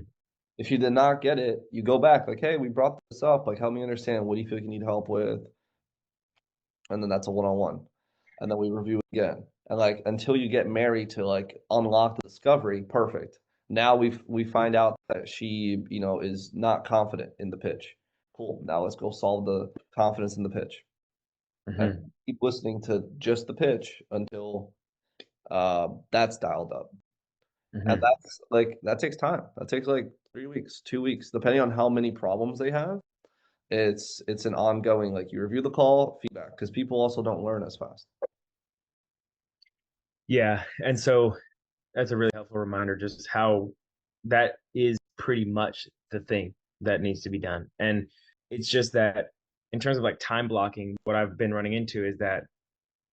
Speaker 1: If you did not get it, you go back like, hey, we brought this up. Like, help me understand. What do you feel like you need help with? And then that's a one-on-one. And then we review it again. And like until you get married to like unlock the discovery, perfect. Now we find out that she, is not confident in the pitch. Cool. Now let's go solve the confidence in the pitch. And
Speaker 2: Hmm.
Speaker 1: keep listening to just the pitch until that's dialed up. And
Speaker 2: Hmm.
Speaker 1: that's like that takes time. That takes like 3 weeks, 2 weeks, depending on how many problems they have. It's an ongoing like you review the call, feedback, because people also don't learn as fast.
Speaker 2: Yeah. And so that's a really helpful reminder just how that is pretty much the thing that needs to be done. And it's just that in terms of like time blocking, what I've been running into is that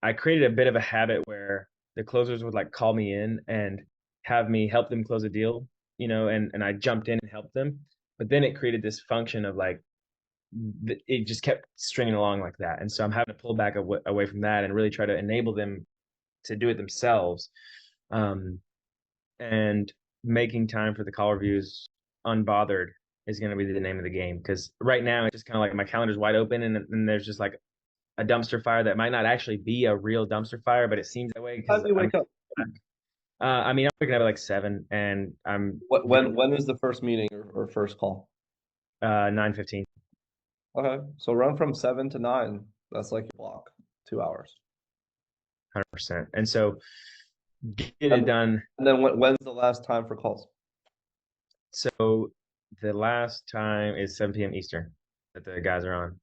Speaker 2: I created a bit of a habit where the closers would like call me in and have me help them close a deal, and I jumped in and helped them. But then it created this function of like it just kept stringing along like that. And so I'm having to pull back away from that and really try to enable them to do it themselves. Um, and making time for the call reviews unbothered is going to be the name of the game, because right now it's just kind of like my calendar's wide open, and there's just like a dumpster fire that might not actually be a real dumpster fire, but it seems that way
Speaker 1: How
Speaker 2: because
Speaker 1: do you
Speaker 2: I'm
Speaker 1: wake up?
Speaker 2: I mean, I'm waking up at like 7 and I'm
Speaker 1: What
Speaker 2: doing
Speaker 1: when is the first meeting or first call?
Speaker 2: 9:15.
Speaker 1: Okay, so run from 7 to 9. That's like your block, 2 hours.
Speaker 2: 100%. And so get it
Speaker 1: And,
Speaker 2: done.
Speaker 1: and then when's the last time for calls?
Speaker 2: So the last time is 7 p.m. Eastern that the guys are on.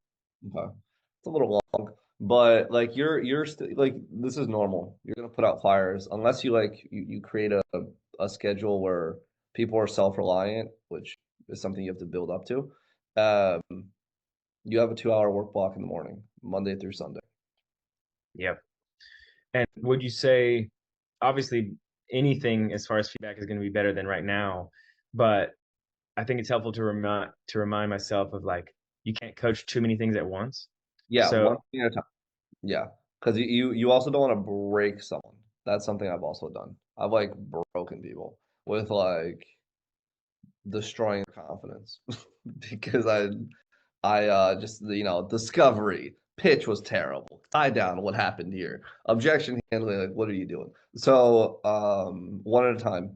Speaker 1: Okay. It's a little long, but like you're still like this is normal. You're gonna put out fires unless you like you create a schedule where people are self-reliant, which is something you have to build up to. Um, you have a 2 hour work block in the morning, Monday through Sunday.
Speaker 2: Yep. And would you say, obviously, anything as far as feedback is going to be better than right now, but I think it's helpful to remind myself of like you can't coach too many things at once.
Speaker 1: Yeah,
Speaker 2: So
Speaker 1: one thing at a time. Yeah, because you also don't want to break someone. That's something I've also done. I've like broken people with like destroying their confidence because I just discovery pitch was terrible. Tie down what happened here. Objection handling, like what are you doing? So one at a time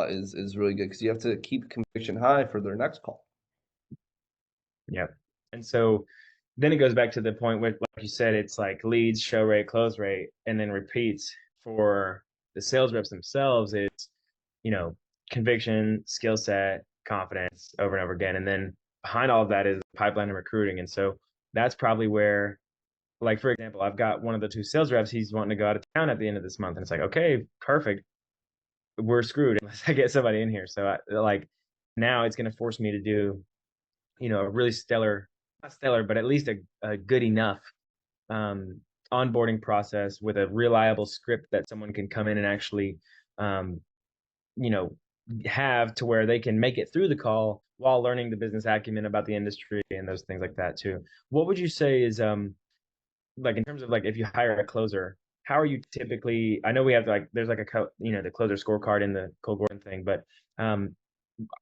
Speaker 1: is really good because you have to keep conviction high for their next call.
Speaker 2: yeah. And so then it goes back to the point where, like you said, it's like leads, show rate, close rate, and then repeats for the sales reps themselves. It's, you know, conviction, skill set, confidence over and over again. And then behind all of that is pipeline and recruiting. And so that's probably where like for example, I've got one of the two sales reps. He's wanting to go out of town at the end of this month, and it's like, okay, perfect. We're screwed unless I get somebody in here. So like now it's going to force me to do, a really stellar, not stellar, but at least a good enough um, onboarding process with a reliable script that someone can come in and actually, um, you know, have to where they can make it through the call while learning the business acumen about the industry and those things like that too. What would you say is like in terms of like if you hire a closer, how are you typically? I know we have like there's like the closer scorecard in the Cole Gordon thing, but um,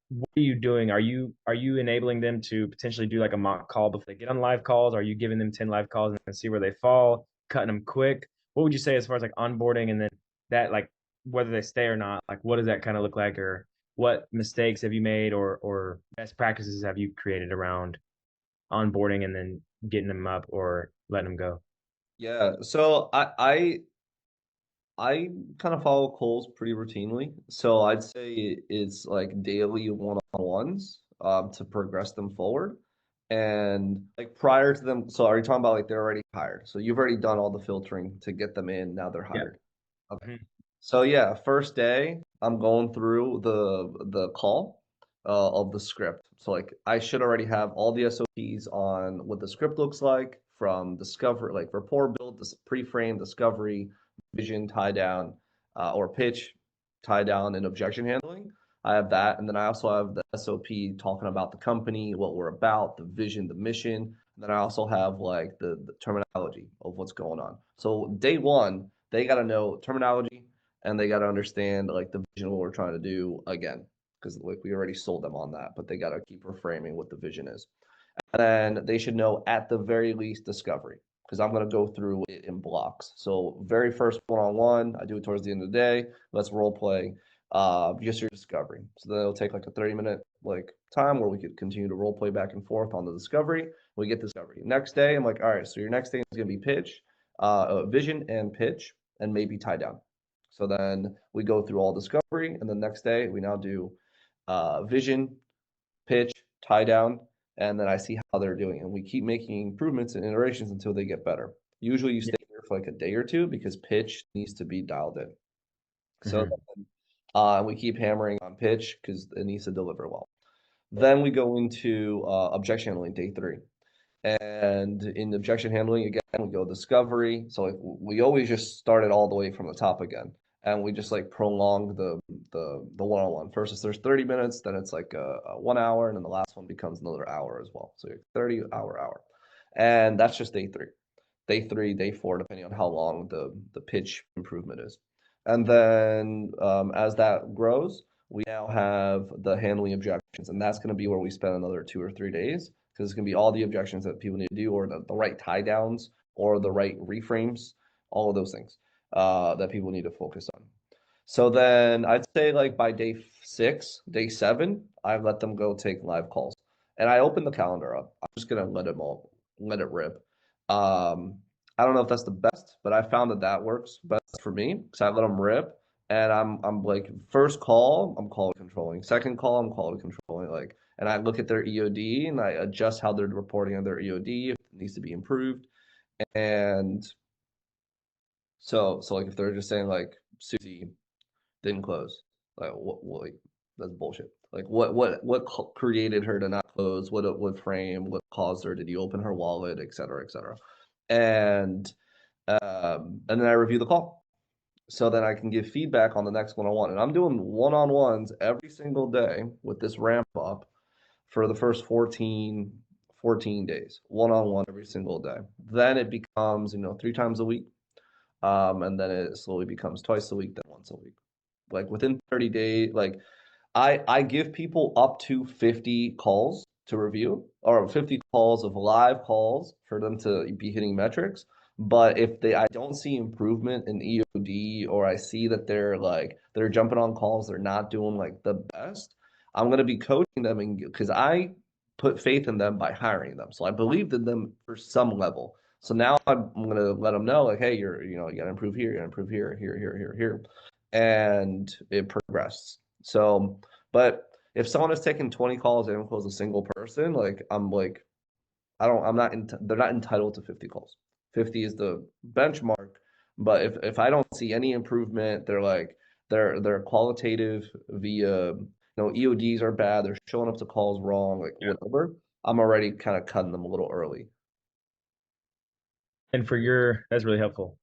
Speaker 2: what are you doing? Are you enabling them to potentially do like a mock call before they get on live calls? Are you giving them 10 live calls and see where they fall, cutting them quick? What would you say as far as like onboarding and then that like whether they stay or not, like what does that kind of look like or what mistakes have you made or best practices have you created around onboarding and then getting them up or letting them go?
Speaker 1: Yeah, so I kind of follow Coles pretty routinely. So I'd say it's like daily one-on-ones to progress them forward. And like prior to them, so are you talking about like they're already hired? So you've already done all the filtering to get them in, now they're
Speaker 2: Yeah.
Speaker 1: hired. Okay.
Speaker 2: Mhm.
Speaker 1: So yeah, first day, I'm going through the call of the script. So like I should already have all the SOPs on what the script looks like from discover, like rapport build, this pre-frame, discovery, vision, tie down, or pitch, tie down, and objection handling. I have that, and then I also have the SOP talking about the company, what we're about, the vision, the mission. And then I also have like the terminology of what's going on. So day one, they got to know terminology and they got to understand like the vision of what we're trying to do again because like we already sold them on that, but they got to keep reframing what the vision is. And then they should know at the very least discovery because I'm going to go through it in blocks. So very first one-on-one, I do it towards the end of the day. Let's role play just your discovery. So then it'll take like a 30-minute like time where we could continue to role play back and forth on the discovery. We get discovery. Next day, I'm like, all right, so your next thing is going to be pitch, vision and pitch, and maybe tie down. So then we go through all discovery, and the next day we now do vision, pitch, tie down, and then I see how they're doing. And we keep making improvements and iterations until they get better. Usually you
Speaker 2: Yeah.
Speaker 1: stay there for like a day or two because pitch needs to be dialed in. So
Speaker 2: Mhm.
Speaker 1: we keep hammering on pitch because it needs to deliver well. Then we go into objection handling day three. And in objection handling, again, we go discovery. So like we always just start it all the way from the top again. And we just like prolong the one-on-one. First it's there's 30 minutes, then it's like a 1 hour, and then the last one becomes another hour as well. So 30 hour. And that's just day three. Day three, day four, depending on how long the pitch improvement is. And then as that grows, we now have the handling objections, and that's going to be where we spend another 2 or 3 days because it's going to be all the objections that people need to do, or the right tie downs, or the right reframes, all of those things that people need to focus on. So then I'd say like by day six, day seven, I let them go take live calls, and I open the calendar up. I'm just gonna let it rip. Um, I don't know if that's the best, but I found that that works best for me because I let them rip, and I'm like first call, I'm quality controlling. Second call, I'm quality controlling. Like, and I look at their EOD and I adjust how they're reporting on their EOD if it needs to be improved. And so like if they're just saying like Susie didn't close. Like like that's bullshit. Like what created her to not close? What frame? What caused her? Did you open her wallet, et cetera, et cetera? And and then I review the call. So then I can give feedback on the next one-on-one. And I'm doing one-on-ones every single day with this ramp up for the first 14 days, one-on-one every single day. Then it becomes, 3 times a week. And then it slowly becomes twice a week, then once a week. Like within 30 days, like I give people up to 50 calls to review or 50 calls of live calls for them to be hitting metrics. But if I don't see improvement in EOD or I see that they're jumping on calls, they're not doing like the best, I'm gonna be coaching them and because I put faith in them by hiring them. So I believed in them for some level. So now I'm gonna let them know like, hey, you gotta improve here, you gotta improve here, here, and it progressed. So, but if someone has taken 20 calls and closed a single person, like I'm not they're not entitled to 50 calls. 50 is the benchmark. But if I don't see any improvement, they're like they're qualitative via EODs are bad, they're showing up to calls wrong, like whatever. I'm already kind of cutting them a little early.
Speaker 2: And for your, that's really helpful.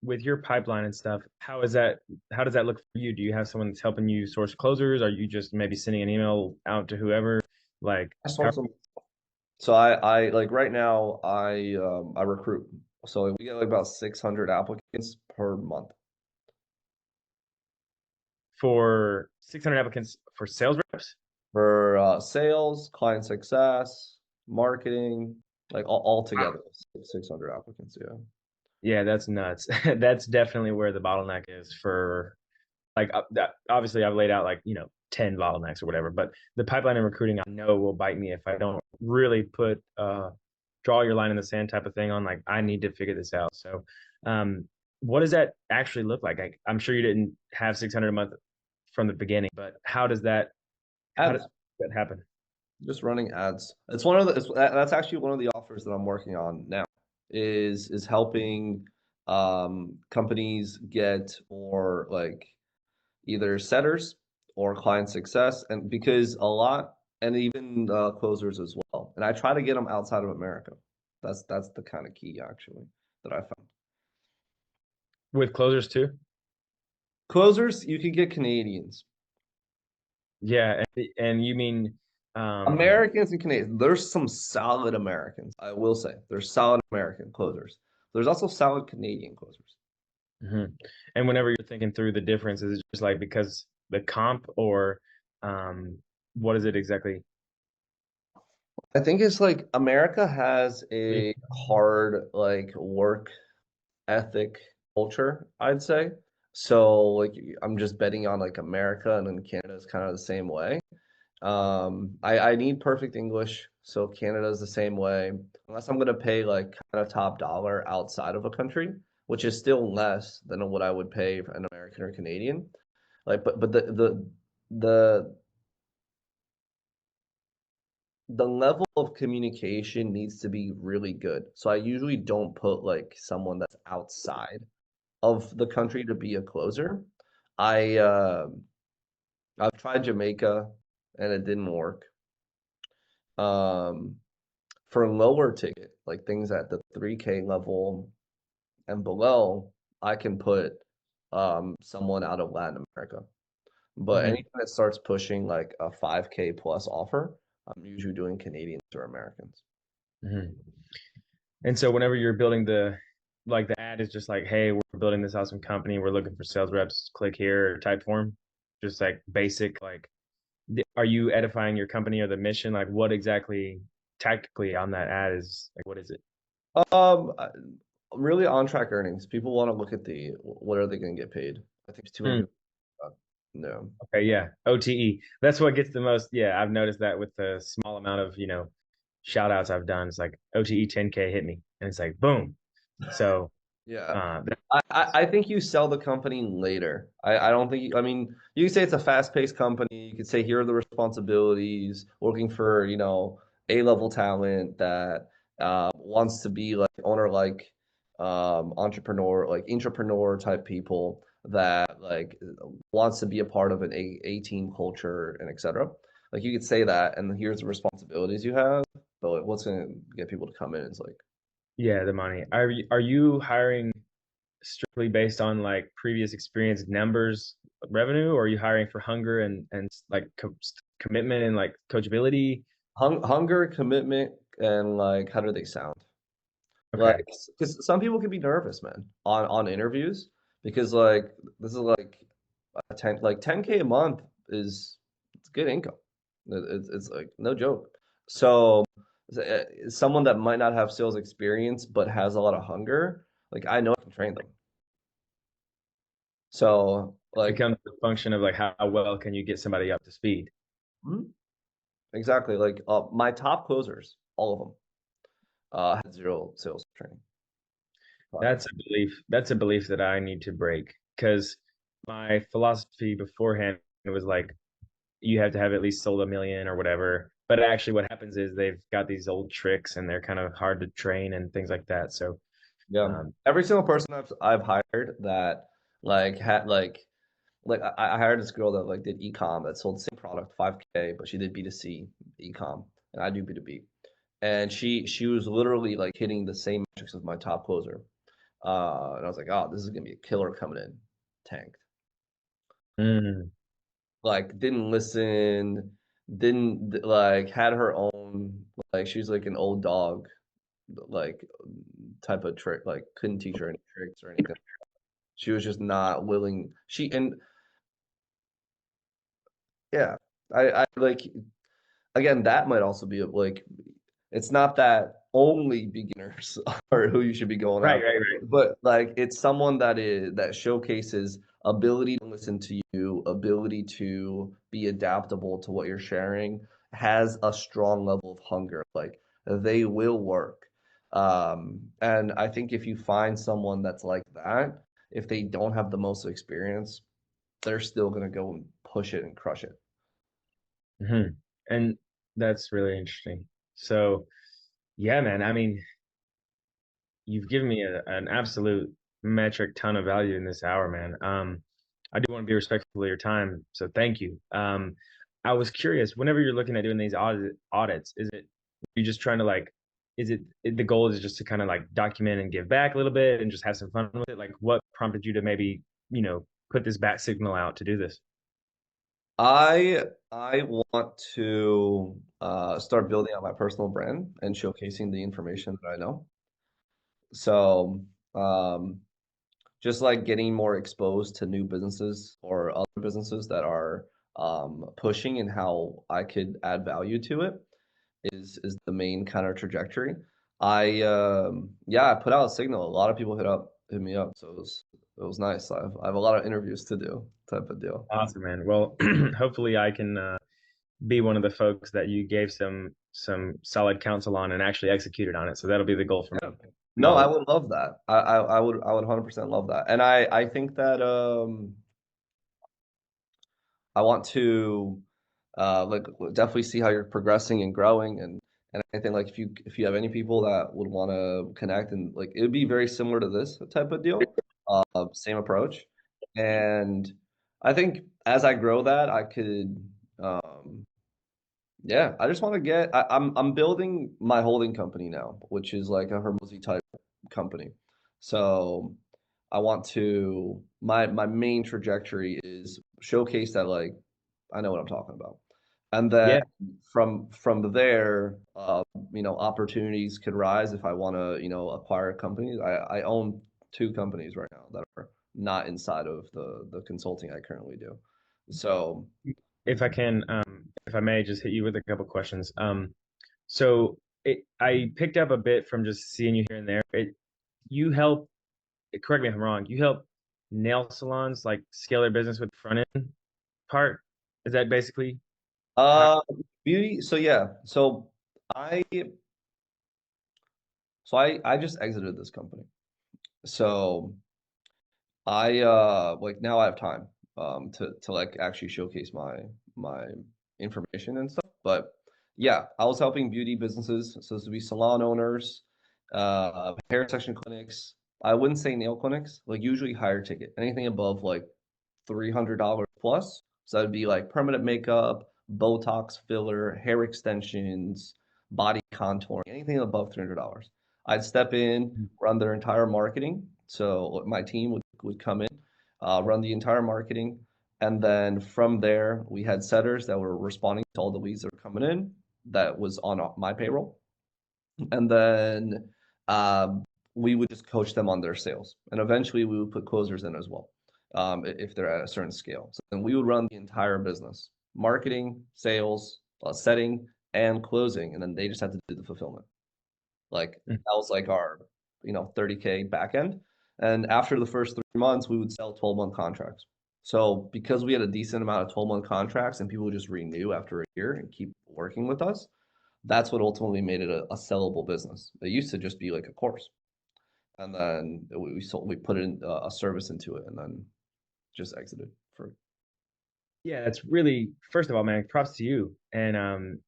Speaker 2: With your pipeline and stuff, how does that look for you? Do you have someone that's helping you source closers? Are you just maybe sending an email out to whoever? Like
Speaker 1: I
Speaker 2: how
Speaker 1: source them. So I like right now I recruit. So we get like about 600 applicants per month
Speaker 2: for 600 applicants for sales reps?
Speaker 1: for sales, client success, marketing, like all
Speaker 2: Wow.
Speaker 1: together, 600 applicants. Yeah.
Speaker 2: Yeah, that's nuts. That's definitely where the bottleneck is for like obviously I've laid out like, 10 bottlenecks or whatever, but the pipeline and recruiting I know will bite me if I don't really put draw your line in the sand type of thing on like I need to figure this out. So um what does that actually look like? I'm sure you didn't have 600 a month from the beginning, but how does
Speaker 1: Ads,
Speaker 2: that happen?
Speaker 1: just running ads. It's one of the that's actually one of the offers that I'm working on now is helping companies get more like either setters or client success, and because a lot, and even closers as well. And I try to get them outside of America. That's the kind of key actually that I found.
Speaker 2: With closers too?
Speaker 1: Closers, you can get Canadians,
Speaker 2: Yeah, and you mean um
Speaker 1: Americans and Canadians. There's some solid Americans, I will say. There's solid American closers. There's also solid Canadian closers.
Speaker 2: mhm. And whenever you're thinking through the difference, is it just like because the comp or um what is it exactly?
Speaker 1: I think it's like America has a hard like work ethic culture, I'd say. So like I'm just betting on like America, and then Canada is kind of the same way. I need perfect English, so Canada is the same way. Unless I'm gonna pay like kind of top dollar outside of a country, which is still less than what I would pay for an American or Canadian. Like, but the the level of communication needs to be really good. So I usually don't put like someone that's outside of the country to be a closer. I I've tried Jamaica and it didn't work. Um, for lower ticket, like things at the 3K level and below, I can put someone out of Latin America. But
Speaker 2: Mhm,
Speaker 1: anything that starts pushing like a 5K plus offer, I'm usually doing Canadians or Americans.
Speaker 2: mhm. And so whenever you're building the ad is just like, hey, we're building this awesome company, we're looking for sales reps, click here type form, just like basic like are you edifying your company or the mission? Like what exactly tactically on that ad is like what is it?
Speaker 1: Um, I- Really on track earnings. People want to look at the what are they going to get paid. I think too many
Speaker 2: Hmm.
Speaker 1: people. No.
Speaker 2: Okay, yeah. OTE. That's what gets the most. Yeah, I've noticed that with the small amount of, shout outs I've done. It's like OTE 10K hit me. And it's like boom. So
Speaker 1: Yeah.
Speaker 2: that's
Speaker 1: I think you sell the company later. I don't think I mean, you can say it's a fast-paced company. You could say here are the responsibilities, looking for, A-level talent that wants to be like owner like entrepreneur, like entrepreneur type people that like wants to be a part of an A team culture and etc. Like you could say that, and here's the responsibilities you have, but like, what's gonna get people to come in is like
Speaker 2: yeah, the money. Are you hiring strictly based on like previous experience numbers revenue, or are you hiring for hunger and like commitment and like coachability?
Speaker 1: hunger, commitment, and like how do they sound? Like,
Speaker 2: Okay.
Speaker 1: because some people can be nervous, man, on interviews because like this is like 10K a month is it's good income. It's like no joke. So someone that might not have sales experience but has a lot of hunger, like I know I can train them. So like
Speaker 2: Becomes a function of like how well can you get somebody up to speed.
Speaker 1: mhm, exactly like my top closers, all of them, had zero sales training prior.
Speaker 2: That's a belief that I need to break because my philosophy beforehand was like you have to have at least sold a million or whatever. but actually what happens is they've got these old tricks and they're kind of hard to train and things like that. So
Speaker 1: Yeah.
Speaker 2: um,
Speaker 1: Every single person I've hired that had I hired this girl that like did e-com that sold the same product 5K, but she did B2C e-com and I do B2B. And she was literally like hitting the same metrics as my top closer. And I was like, oh, this is gonna be a killer coming in. Tanked.
Speaker 2: mm,
Speaker 1: Like didn't listen, didn't like had her own like she's like an old dog like type of trick, like couldn't teach her any tricks or anything. She was just not willing. She and yeah, I like again that might also be like it's not that only beginners are who you should be going
Speaker 2: right,
Speaker 1: after,
Speaker 2: right, right.
Speaker 1: but like it's someone that showcases ability to listen to you, ability to be adaptable to what you're sharing, has a strong level of hunger. Like they will work. And I think if you find someone that's like that, if they don't have the most experience, they're still gonna go and push it and crush it.
Speaker 2: Hmm. And that's really interesting. So yeah, man. I mean, you've given me an absolute metric ton of value in this hour, man. I do want to be respectful of your time, so thank you. I was curious, whenever you're looking at doing these audits, is it you just trying to like, is the goal is just to kind of like document and give back a little bit and just have some fun with it? Like, what prompted you to maybe, put this bat signal out to do this?
Speaker 1: I want to start building out my personal brand and showcasing the information that I know. So um, just like getting more exposed to new businesses or other businesses that are pushing and how I could add value to it is the main kind of trajectory. I put out a signal. A lot of people hit me up, so it was nice. I have a lot of interviews to do, type of deal.
Speaker 2: Awesome, man. Well, hopefully I can be one of the folks that you gave some solid counsel on and actually executed on it. So that'll be the goal for
Speaker 1: Yeah.
Speaker 2: me.
Speaker 1: No, I would love that. I would 100% love that. And I think that I want to like definitely see how you're progressing and growing and I think like if you have any people that would want to connect and like it would be very similar to this type of deal. Same approach. And I think as I grow that I could yeah, I just want to I'm building my holding company now, which is like a Hermosi type company. So I want to my main trajectory is showcase that like I know what I'm talking about. And then
Speaker 2: Yeah.
Speaker 1: from there, opportunities could rise if I want to, acquire companies. I own two companies right now that are not inside of the consulting I currently do. So
Speaker 2: If I can, if I may, just hit you with a couple questions. I picked up a bit from just seeing you here and there. You help. Correct me if I'm wrong. You help nail salons like scale their business with the front end part. Is that basically how?
Speaker 1: Uh, beauty. So yeah. I I just exited this company. So I like now I have time to like actually showcase my information and stuff. But yeah, I was helping beauty businesses. So this would be salon owners, hair section clinics. I wouldn't say nail clinics, like usually higher ticket. Anything above like $300 plus. So that'd be like permanent makeup, Botox filler, hair extensions, body contouring, anything above $300. I'd step in, run their entire marketing. So my team would come in, run the entire marketing. And then from there, we had setters that were responding to all the leads that were coming in that was on my payroll. And then um, we would just coach them on their sales. And eventually we would put closers in as well, if they're at a certain scale. So then we would run the entire business, marketing, sales, setting, and closing. And then they just had to do the fulfillment. Like
Speaker 2: Mm.
Speaker 1: that was like our, 30K back end. And after the first 3 months, we would sell 12-month contracts. So because we had a decent amount of 12-month contracts and people would just renew after a year and keep working with us, that's what ultimately made it a sellable business. It used to just be like a course, and then we put in a service into it, and then just exited for.
Speaker 2: Yeah, that's really, first of all, man, props to you. And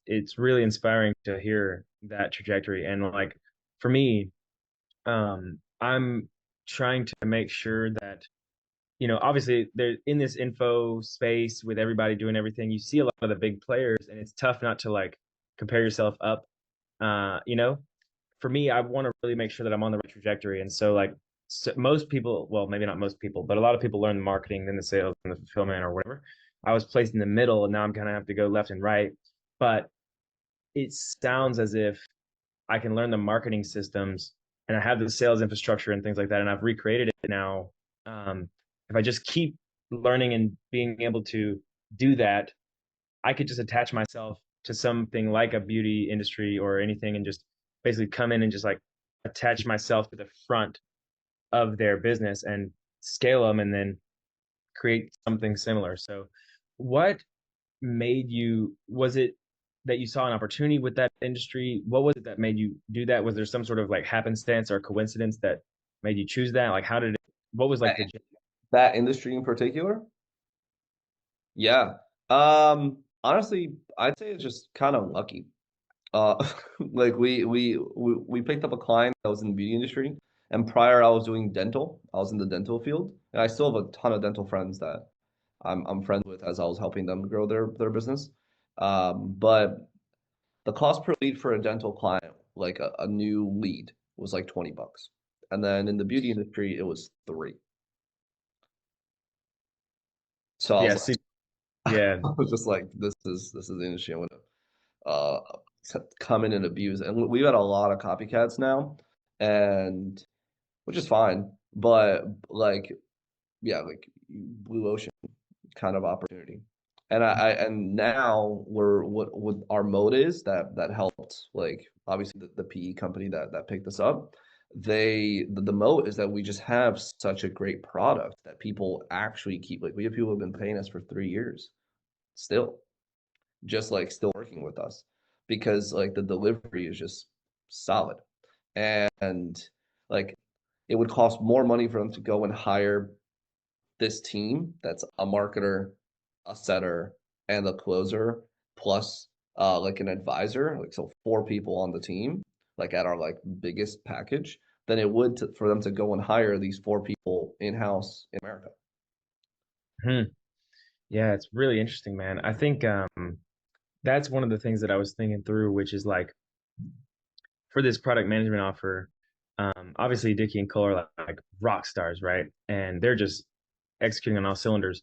Speaker 2: it's really inspiring to hear that trajectory. And like for me, I'm trying to make sure that, obviously there in this info space with everybody doing everything, you see a lot of the big players, and it's tough not to like compare yourself up. You know, for me, I want to really make sure that I'm on the right trajectory. And so, like, so most people, well, maybe not most people, but a lot of people learn the marketing, then the sales, and the fulfillment, or whatever. I was placed in the middle, and now I'm kind of have to go left and right. But it sounds as if I can learn the marketing systems, and I have the sales infrastructure and things like that, and I've recreated it now. If I just keep learning and being able to do that, I could just attach myself to something like a beauty industry or anything and just basically come in and just like attach myself to the front of their business and scale them and then create something similar. So, what made you, was it that you saw an opportunity with that industry? What was it that made you do that? Was there some sort of like happenstance or coincidence that made you choose that? Like, how did it, what was like the,
Speaker 1: That industry in particular? Yeah. Honestly, I'd say it's just kind of lucky. Uh, like we picked up a client that was in the beauty industry, and prior I was doing dental. I was in the dental field, and I still have a ton of dental friends that I'm friends with as I was helping them grow their business. But the cost per lead for a dental client, like a new lead, was like $20, and then in the beauty industry it was three. So I was
Speaker 2: yeah,
Speaker 1: like,
Speaker 2: see, yeah,
Speaker 1: I was just like, this is the industry I'm gonna uh, come in and abuse. And we've had a lot of copycats now, and which is fine. But like, yeah, like blue ocean kind of opportunity. And now we're what our mode is that helped like obviously the PE company that picked us up. The moat is that we just have such a great product that people actually keep like we have people who have been paying us for 3 years still just like still working with us because like the delivery is just solid. And like it would cost more money for them to go and hire this team that's a marketer, a setter, and a closer, plus like an advisor, like so four people on the team, like at our like biggest package, than it would for them to go and hire these four people in-house in America.
Speaker 2: hmm, yeah, it's really interesting, man. I think that's one of the things that I was thinking through, which is like for this product management offer, obviously Dickey and Cole are like rock stars, right? And they're just executing on all cylinders.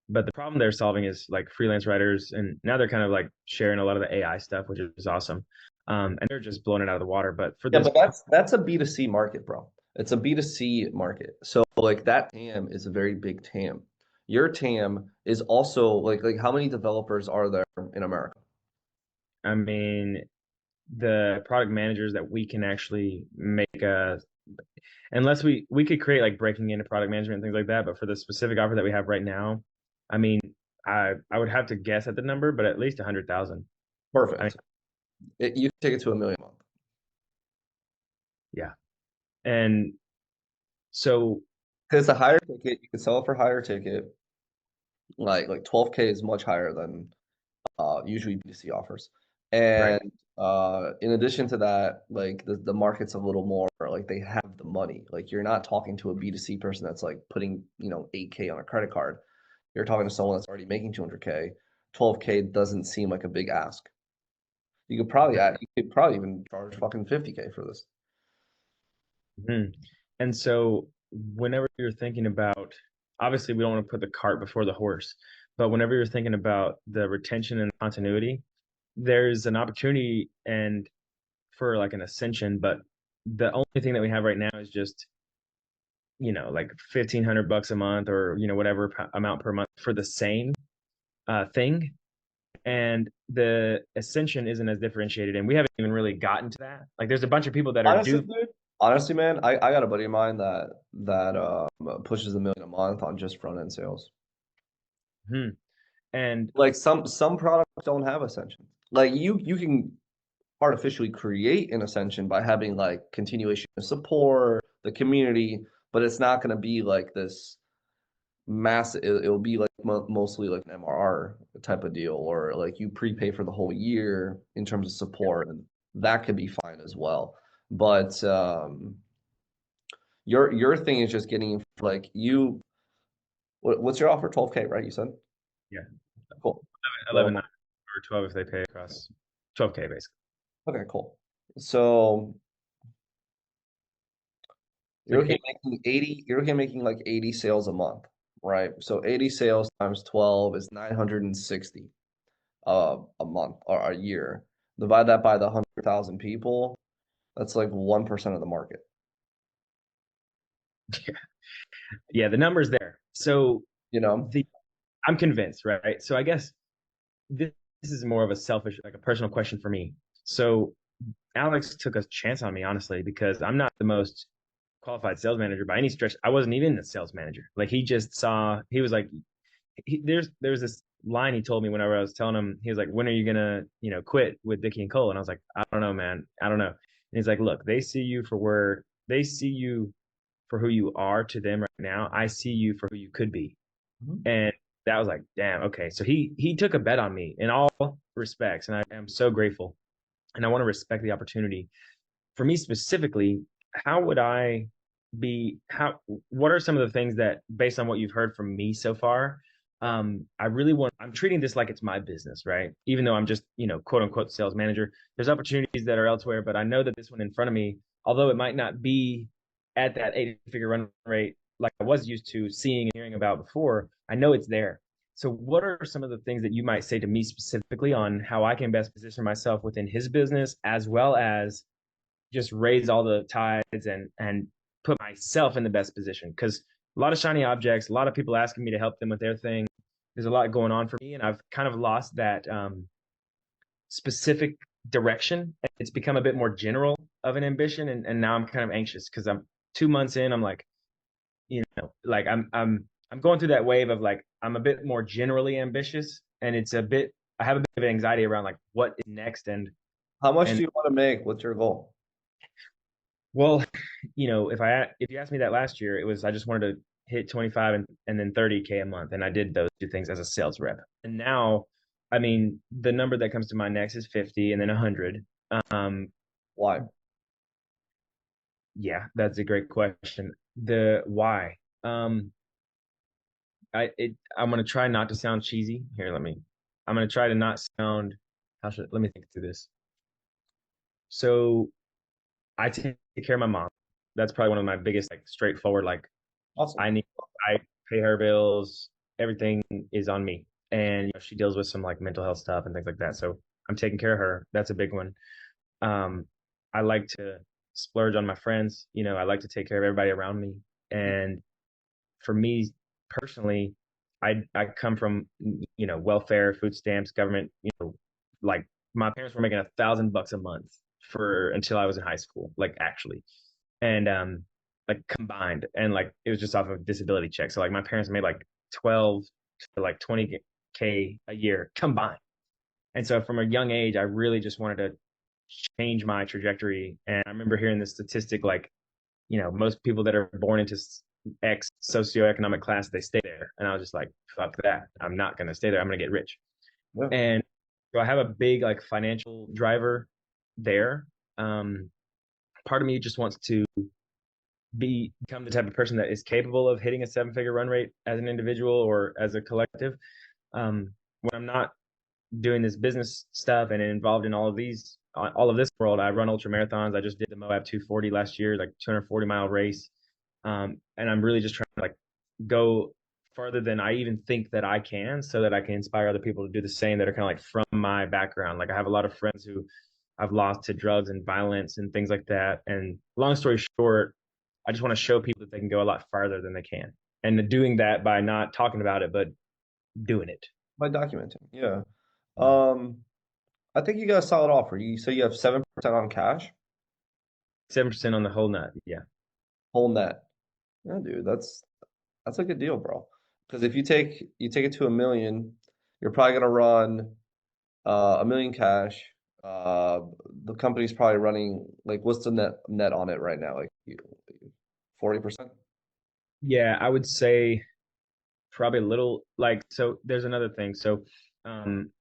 Speaker 2: But the problem they're solving is like freelance writers, and now they're kind of like sharing a lot of the AI stuff, which is awesome. And they're just blowing it out of the water. But for
Speaker 1: Yeah,
Speaker 2: this,
Speaker 1: but that's a B2C market, bro. It's a B2C market. So like that TAM is a very big TAM. Your TAM is also like how many developers are there in America?
Speaker 2: I mean, the product managers that we can actually make a, unless we could create like breaking into product management and things like that, but for the specific offer that we have right now, I mean, I would have to guess at the number, but at least 100,000. I mean,
Speaker 1: Perfect. You can take it to 1 million a month.
Speaker 2: yeah. And so,
Speaker 1: 'Cause it's a higher ticket, you can sell it for higher ticket. Like 12K is much higher than usually B2C offers.
Speaker 2: right.
Speaker 1: And in addition to that, like the market's a little more like they have the money. Like you're not talking to a B2C person that's like putting, 8K on a credit card. You're talking to someone that's already making 200K. 12K doesn't seem like a big ask. You could probably even charge fucking 50K for this.
Speaker 2: Mhm. And so, whenever you're thinking about, obviously, we don't want to put the cart before the horse, but whenever you're thinking about the retention and continuity, there's an opportunity and for like an ascension, but the only thing that we have right now is just, like 1,500 bucks a month or, whatever amount per month for the same thing. And the ascension isn't as differentiated. And we haven't even really gotten to that. Like, there's a bunch of people that are
Speaker 1: Honestly,
Speaker 2: due.
Speaker 1: dude, honestly, man, I got a buddy of mine that pushes 1 million a month on just front end sales.
Speaker 2: Hmm. And
Speaker 1: Like some products don't have ascension. Like you can artificially create an ascension by having like continuation of support, the community, but it's not going to be like this. massive. It'll be like mostly like an MRR type of deal, or like you prepay for the whole year in terms of support, and that could be fine as well. But your thing is just getting like you. What's your offer? 12K, right? You said
Speaker 2: Yeah,
Speaker 1: cool.
Speaker 2: 11
Speaker 1: So
Speaker 2: or 12 if they pay across 12K basically.
Speaker 1: okay, cool. So you're
Speaker 2: Like
Speaker 1: looking at making 80. You're looking at making like 80 sales a month, right? So 80 sales times 12 is 960 a month or a year. Divide that by the 100,000 people. That's like 1% of the market.
Speaker 2: yeah, the number's there. So
Speaker 1: You know?
Speaker 2: the I'm convinced, right? So I guess this is more of a selfish, like a personal question for me. So Alex took a chance on me, honestly, because I'm not the most qualified sales manager by any stretch. I wasn't even a sales manager. Like he just saw, he was like, there's this line he told me whenever I was telling him, he was like, when are you gonna, quit with Dickie and Cole? And I was like, I don't know, man. I don't know. And he's like, look, they see you for who you are to them right now. I see you for who you could be.
Speaker 1: Mhm.
Speaker 2: And that was like, damn, okay. So he took a bet on me in all respects. And I am so grateful. And I want to respect the opportunity. For me specifically, how would I be how what are some of the things that based on what you've heard from me so far, I'm treating this like it's my business, right? Even though I'm just, quote unquote sales manager, there's opportunities that are elsewhere, but I know that this one in front of me, although it might not be at that 8-figure run rate like I was used to seeing and hearing about before, I know it's there. So what are some of the things that you might say to me specifically on how I can best position myself within his business as well as just raise all the tides and put myself in the best position? Because a lot of shiny objects, a lot of people asking me to help them with their thing. There's a lot going on for me, and I've kind of lost that specific direction. It's become a bit more general of an ambition, and now I'm kind of anxious because I'm 2 months in. I'm like, like I'm going through that wave of like I'm a bit more generally ambitious, and it's a bit. I have a bit of anxiety around like what is next,
Speaker 1: How much do
Speaker 2: and
Speaker 1: you want to make? What's your goal?
Speaker 2: well, if you asked me that last year, it was I just wanted to hit 25 and then 30K a month, and I did those two things as a sales rep. And now, I mean, the number that comes to mind next is 50 and then 100. Um,
Speaker 1: Why?
Speaker 2: yeah, that's a great question. The why? I'm gonna try not to sound cheesy. Here, I'm gonna try to not sound. Let me think through this. So I take care of my mom. That's probably one of my biggest, like, straightforward, like,
Speaker 1: Awesome.
Speaker 2: I need, I pay her bills. Everything is on me. And she deals with some like mental health stuff and things like that. So I'm taking care of her. That's a big one. Um, I like to splurge on my friends. I like to take care of everybody around me. And for me personally, I come from, welfare, food stamps, government, like my parents were making $1,000 a month for until I was in high school, like actually. And like combined, and like it was just off of disability check. So like my parents made like 12 to like 20K a year combined. And so from a young age, I really just wanted to change my trajectory. And I remember hearing the statistic like, most people that are born into X socioeconomic class, they stay there. And I was just like, fuck that. I'm not going to stay there. I'm going to get rich.
Speaker 1: Yeah.
Speaker 2: And so I have a big like financial driver there. Part of me just wants to become the type of person that is capable of hitting a 7-figure run rate as an individual or as a collective. When I'm not doing this business stuff and involved in all of this world, I run ultra marathons. I just did the Moab 240 last year, like 240-mile race. And I'm really just trying to like go further than I even think that I can, so that I can inspire other people to do the same that are kind of like from my background. Like I have a lot of friends who I've lost to drugs and violence and things like that. And long story short, I just want to show people that they can go a lot farther than they can. And doing that by not talking about it, but doing it.
Speaker 1: By documenting. Yeah. Um, I think you got a solid offer. You say you have 7% on cash,
Speaker 2: 7% on the whole nut. Yeah.
Speaker 1: whole net. Yeah, dude, that's a good deal, bro. Because if you take it to a million, you're probably gonna run a million cash. Uh, the company's probably running like what's the net on it right now? Like 40%?
Speaker 2: Yeah. I would say probably a little like, so there's another thing. So um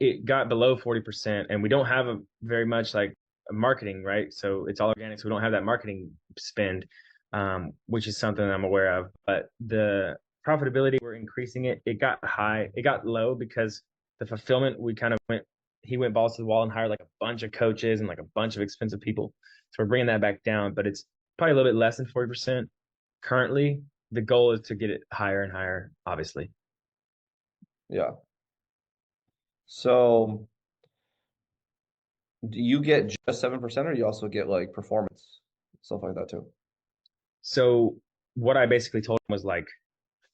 Speaker 2: it got below 40%, and we don't have a very much like marketing, right? So it's all organic, so we don't have that marketing spend, which is something I'm aware of. But the profitability, we're increasing it. It got high, it got low because the fulfillment, we kind of went, he went balls to the wall and hired like a bunch of coaches and like a bunch of expensive people. So we're bringing that back down, but it's probably a little bit less than 40% currently. The goal is to get it higher and higher, obviously.
Speaker 1: Yeah. So do you get just 7% or you also get like performance, stuff like that too?
Speaker 2: So what I basically told him was like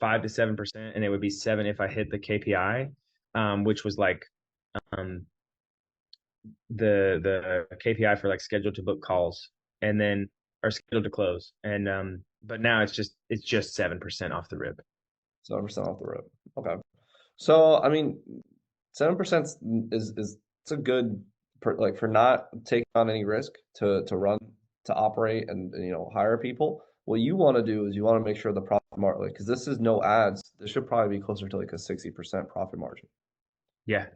Speaker 2: 5 to 7%, and it would be seven if I hit the KPI, which was like um, the KPI for like scheduled to book calls, and then or scheduled to close. And but now it's just 7% off the rip.
Speaker 1: 7% off the rip. Okay. So I mean, 7% is it's a good like for not taking on any risk to run to operate and you know hire people. What you want to do is you want to make sure the profit margin, like, because this is no ads. This should probably be closer to like a 60% profit margin.
Speaker 2: Yeah.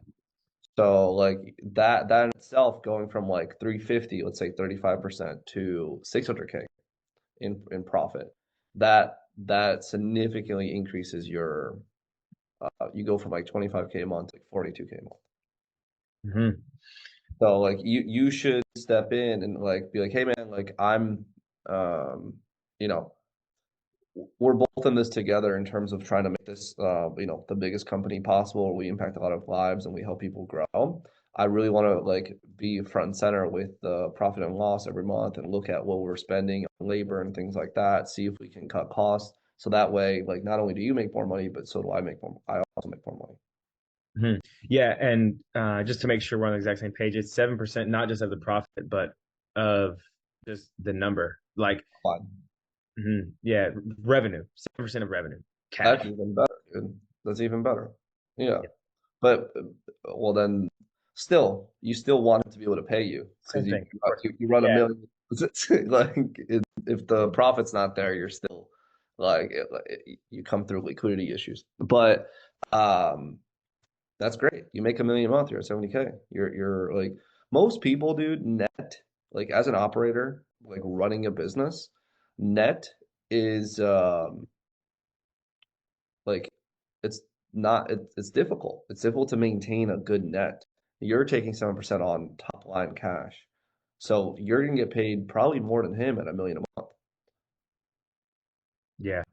Speaker 1: So like that in itself going from like 350, let's say 35% to 600K in profit, that significantly increases your you go from like 25K a month to like 42K a month.
Speaker 2: Hmm.
Speaker 1: So like you should step in and like be like, hey man, like I'm um you know we're both in this together in terms of trying to make this you know the biggest company possible. We impact a lot of lives and we help people grow. I really want to like be front and center with the profit and loss every month and look at what we're spending on labor and things like that. See if we can cut costs. So that way, like not only do you make more money, but so do I make more. I also make more money.
Speaker 2: Hmm. Yeah, and just to make sure we're on the exact same page, it's 7%, not just of the profit, but of just the number. Like,
Speaker 1: Fine.
Speaker 2: yeah, revenue, 7% of revenue,
Speaker 1: That's
Speaker 2: cash.
Speaker 1: even better, dude. That's even better. Yeah.
Speaker 2: Yeah,
Speaker 1: But well, then still, you still want it to be able to pay you
Speaker 2: same
Speaker 1: because
Speaker 2: thing, of course.
Speaker 1: you run a
Speaker 2: Yeah,
Speaker 1: million. Like if the profit's not there, you're still you come through liquidity issues. But um, that's great. You make a million a month. You're at 70K. You're like most people, dude. Net like as an operator, like running a business, net is like it's not it's difficult. It's difficult to maintain a good net. You're taking 7% on top line cash. So you're gonna get paid probably more than him at a million a month.
Speaker 2: yeah.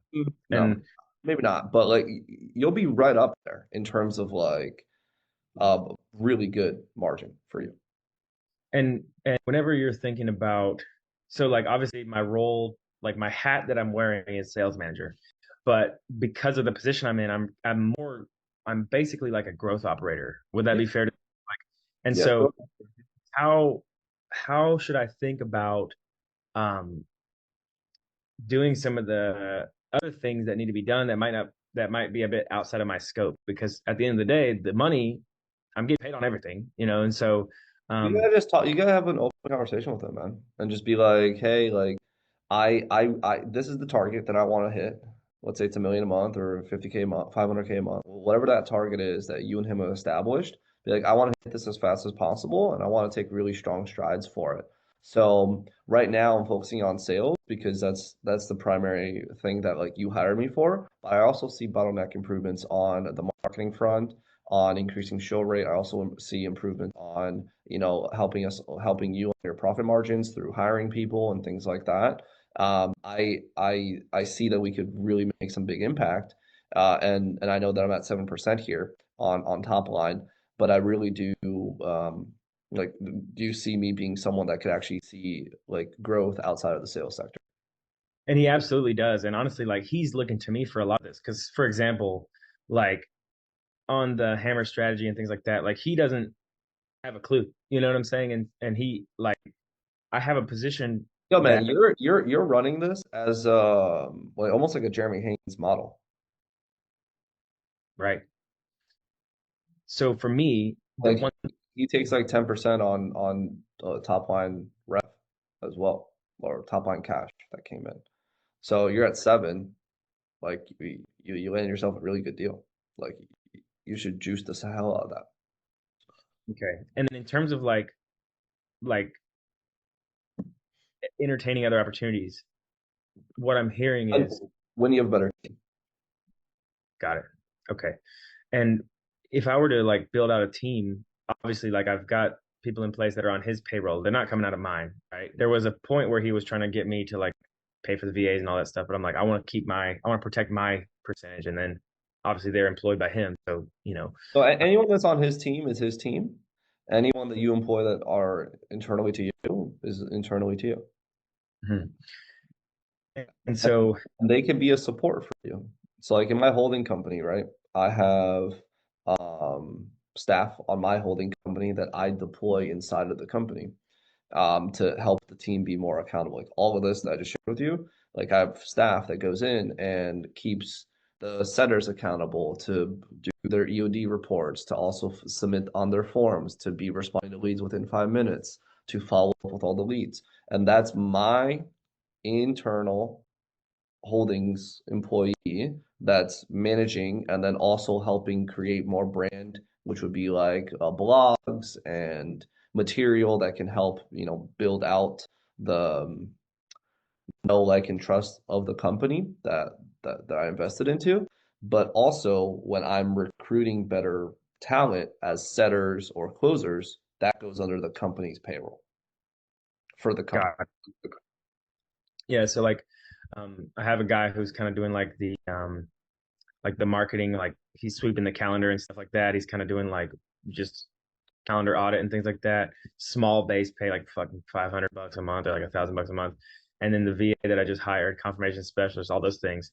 Speaker 1: No,
Speaker 2: And
Speaker 1: maybe not, but like you'll be right up there in terms of like really good margin for you.
Speaker 2: and whenever you're thinking about, so like obviously my role, like my hat that I'm wearing is sales manager, but because of the position I'm in, I'm basically like a growth operator. Would that
Speaker 1: Yeah,
Speaker 2: be fair to like? And
Speaker 1: yeah,
Speaker 2: so how how should I think about um doing some of the other things that need to be done that might be a bit outside of my scope? Because at the end of the day, the money, I'm getting paid on everything, and so
Speaker 1: you
Speaker 2: um
Speaker 1: gotta just talk. You gotta have an open conversation with them, man, and just be like, "Hey, like, this is the target that I want to hit. Let's say it's a million a month or 50K a month, 500K a month, whatever that target is that you and him have established. Be like, I want to hit this as fast as possible, and I want to take really strong strides for it. So right now, I'm focusing on sales because that's the primary thing that like you hired me for. But I also see bottleneck improvements on the marketing front on increasing show rate. I also see improvement on, you know, helping you on your profit margins through hiring people and things like that. I see that we could really make some big impact, and I know that I'm at 7% here on top line, but I really do like do you see me being someone that could actually see like growth outside of the sales sector?
Speaker 2: And he absolutely does. And honestly, like he's looking to me for a lot of this. Because, for example, like on the hammer strategy and things like that, like he doesn't have a clue. You know what I'm saying? And he like I have a position
Speaker 1: Yo, man,
Speaker 2: that
Speaker 1: you're running this as like almost like a Jeremy Haynes model.
Speaker 2: right. So for me, the
Speaker 1: Like
Speaker 2: one
Speaker 1: he takes like 10% on top line ref as well, or top line cash that came in. So you're at seven. Like you land yourself a really good deal. Like you should juice the hell out of that.
Speaker 2: Okay. And then in terms of like entertaining other opportunities, what I'm hearing
Speaker 1: And
Speaker 2: is
Speaker 1: when you have better,
Speaker 2: got it. Okay. And if I were to like build out a team, obviously like I've got people in place that are on his payroll. They're not coming out of mine, right? There was a point where he was trying to get me to like pay for the VAs and all that stuff, but I'm like, I want to protect my percentage. And then obviously they're employed by him. So,
Speaker 1: so anyone that's on his team is his team. Anyone that you employ that are internally to you is internally to you.
Speaker 2: mhm. And
Speaker 1: And
Speaker 2: so,
Speaker 1: they can be a support for you. So like in my holding company, right? I have staff on my holding company that I deploy inside of the company to help the team be more accountable. Like all of this that I just shared with you, like I have staff that goes in and keeps the setters accountable to do their EOD reports, to also submit on their forms, to be responding to leads within 5 minutes, to follow up with all the leads. And that's my internal holdings employee that's managing and then also helping create more brand, which would be like blogs and material that can help, build out the know, like, and trust of the company that I invested into. But also when I'm recruiting better talent as setters or closers, that goes under the company's payroll for the company.
Speaker 2: God, yeah. So like, I have a guy who's kind of doing like the marketing, like he's sweeping the calendar and stuff like that. He's kind of doing like just calendar audit and things like that. Small base pay, like fucking $500 a month or like $1,000 a month. And then the VA that I just hired, confirmation specialist, all those things.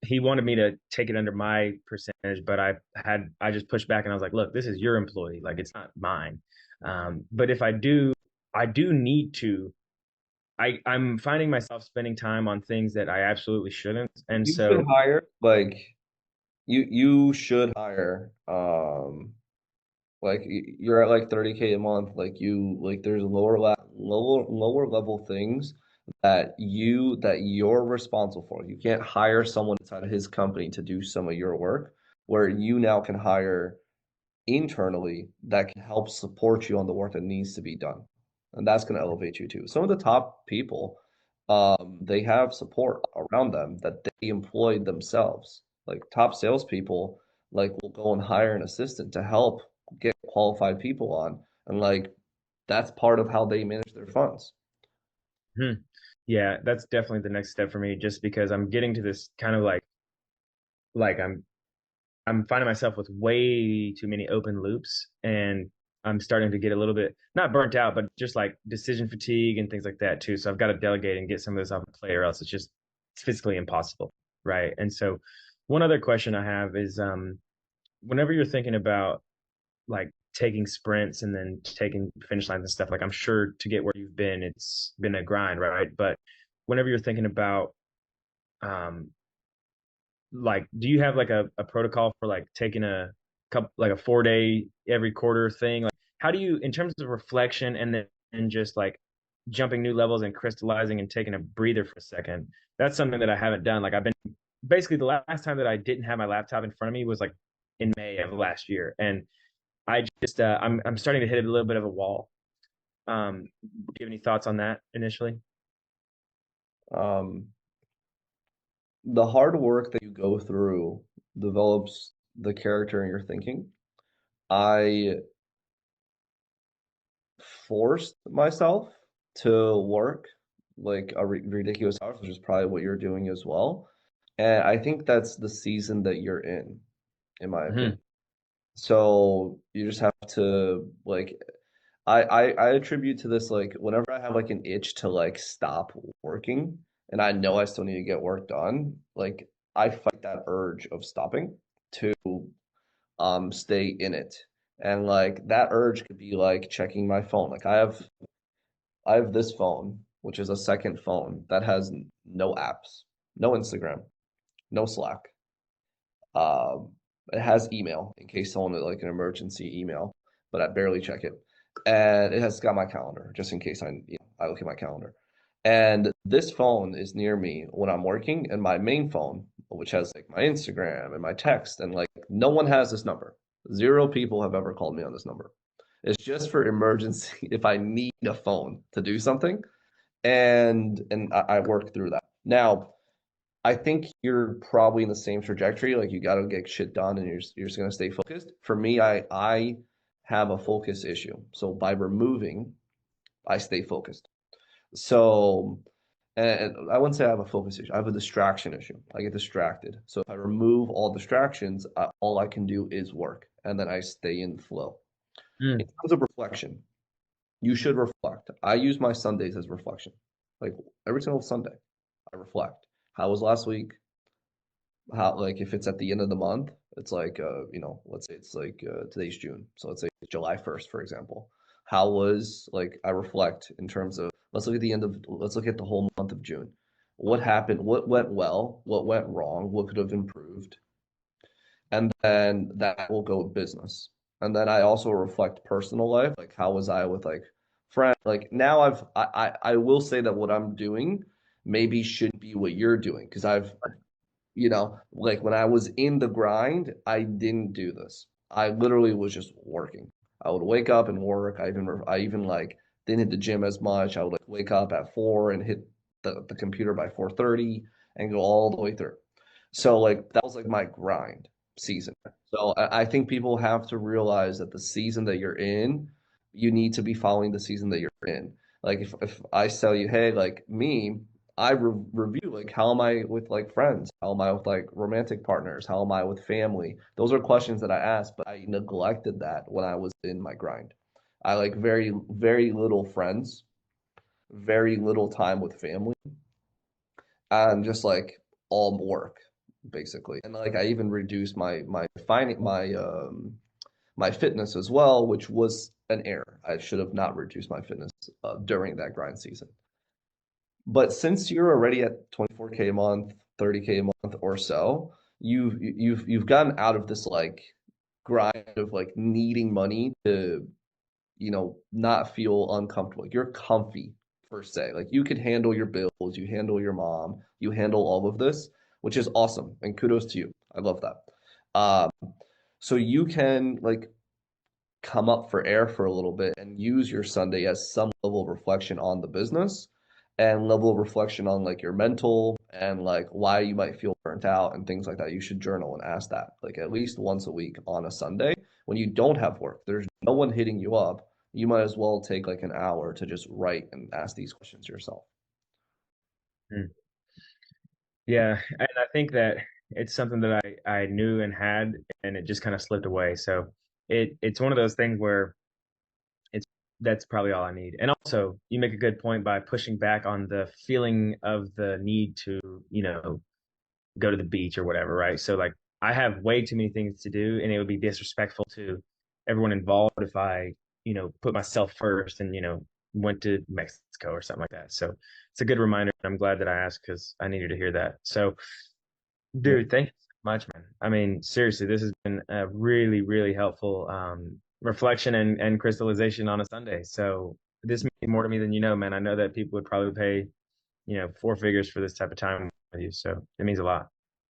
Speaker 2: He wanted me to take it under my percentage, but I just pushed back and I was like, look, this is your employee, like it's not mine. But if I do need to. I'm finding myself spending time on things that I absolutely shouldn't, and
Speaker 1: You should
Speaker 2: so
Speaker 1: hire like you should hire like you're at like 30K a month, like there's lower level things that you're responsible for. You can't hire someone inside of his company to do some of your work, where you now can hire internally that can help support you on the work that needs to be done. And that's going to elevate you too. Some of the top people, they have support around them that they employed themselves. Like top salespeople, like will go and hire an assistant to help get qualified people on. And like that's part of how they manage their funds.
Speaker 2: hmm, yeah, that's definitely the next step for me. Just because I'm getting to this kind of like I'm finding myself with way too many open loops, and I'm starting to get a little bit not burnt out, but just like decision fatigue and things like that too. So I've got to delegate and get some of this off the plate, or else it's physically impossible, right? And so one other question I have is, whenever you're thinking about like taking sprints and then taking finish lines and stuff, like I'm sure to get where you've been, it's been a grind, right? But whenever you're thinking about um like do you have like a protocol for like taking a couple like a 4 day every quarter thing? Like how do you in terms of reflection and then and just like jumping new levels and crystallizing and taking a breather for a second? That's something that I haven't done. Like I've been basically the last time that I didn't have my laptop in front of me was like in May of last year. And I'm starting to hit a little bit of a wall. Do you have any thoughts on that initially?
Speaker 1: Um, the hard work that you go through develops the character in your thinking. I forced myself to work like a ridiculous hours, which is probably what you're doing as well. And I think that's the season that you're in my
Speaker 2: Hmm.
Speaker 1: opinion. So you just have to like I attribute to this like whenever I have like an itch to like stop working and I know I still need to get work done, like I fight that urge of stopping to stay in it. And like that urge could be like checking my phone. Like I have this phone, which is a second phone that has no apps, no Instagram, no Slack. Um, it has email in case someone like an emergency email, but I barely check it. And it has got my calendar just in case I look at my calendar. And this phone is near me when I'm working, and my main phone, which has like my Instagram and my text, and like no one has this number. Zero people have ever called me on this number. It's just for emergency if I need a phone to do something, and I work through that. Now, I think you're probably in the same trajectory. Like you got to get shit done, and you're just gonna stay focused. For me, I have a focus issue. So by removing, I stay focused. So, and I wouldn't say I have a focus issue. I have a distraction issue. I get distracted. So if I remove all distractions, all I can do is work, and then I stay in flow. In
Speaker 2: Mm,
Speaker 1: terms of reflection, you should reflect. I use my Sundays as reflection. Like every single Sunday, I reflect. How was last week? How, like, if it's at the end of the month, it's like, let's say it's like today's June. So let's say July 1st, for example. How was, like, I reflect in terms of, let's look at the whole month of June. What happened? What went well? What went wrong? What could have improved? And then that will go with business. And then I also reflect personal life, like how was I with like friends? Like now I will say that what I'm doing maybe shouldn't be what you're doing because like when I was in the grind, I didn't do this. I literally was just working. I would wake up and work. I even like didn't hit the gym as much. I would like wake up at 4 and hit the computer by 4:30 and go all the way through. So like that was like my grind season. So I think people have to realize that the season that you're in, you need to be following the season that you're in. Like if I tell you, hey, like me, I review like how am I with like friends? How am I with like romantic partners? How am I with family? Those are questions that I ask, but I neglected that when I was in my grind. I like very, very little friends, very little time with family, and just like all work basically. And like I even reduced my fitness as well, which was an error. I should have not reduced my fitness during that grind season. But since you're already at 24K a month, 30K a month or so, you've gotten out of this like grind of like needing money to, not feel uncomfortable. Like you're comfy per se. Like you could handle your bills, you handle your mom, you handle all of this, which is awesome. And kudos to you. I love that. Um, so you can like come up for air for a little bit and use your Sunday as some level of reflection on the business and level of reflection on like your mental and like why you might feel burnt out and things like that. You should journal and ask that like at least once a week on a Sunday when you don't have work. There's no one hitting you up. You might as well take like an hour to just write and ask these questions yourself.
Speaker 2: mm. Yeah, and I think that it's something that I knew and had, and it just kind of slipped away. So it's one of those things where it's that's probably all I need. And also, you make a good point by pushing back on the feeling of the need to, you know, go to the beach or whatever, right? So like I have way too many things to do, and it would be disrespectful to everyone involved if I, put myself first and, went to Mexico or something like that. So it's a good reminder. I'm glad that I asked because I needed to hear that. So,
Speaker 1: Yeah.
Speaker 2: dude, thank you so much, man. I mean, seriously, this has been a really, really helpful reflection and crystallization on a Sunday. So this means more to me than you know, man. I know that people would probably pay, four figures for this type of time with you. So it means a lot.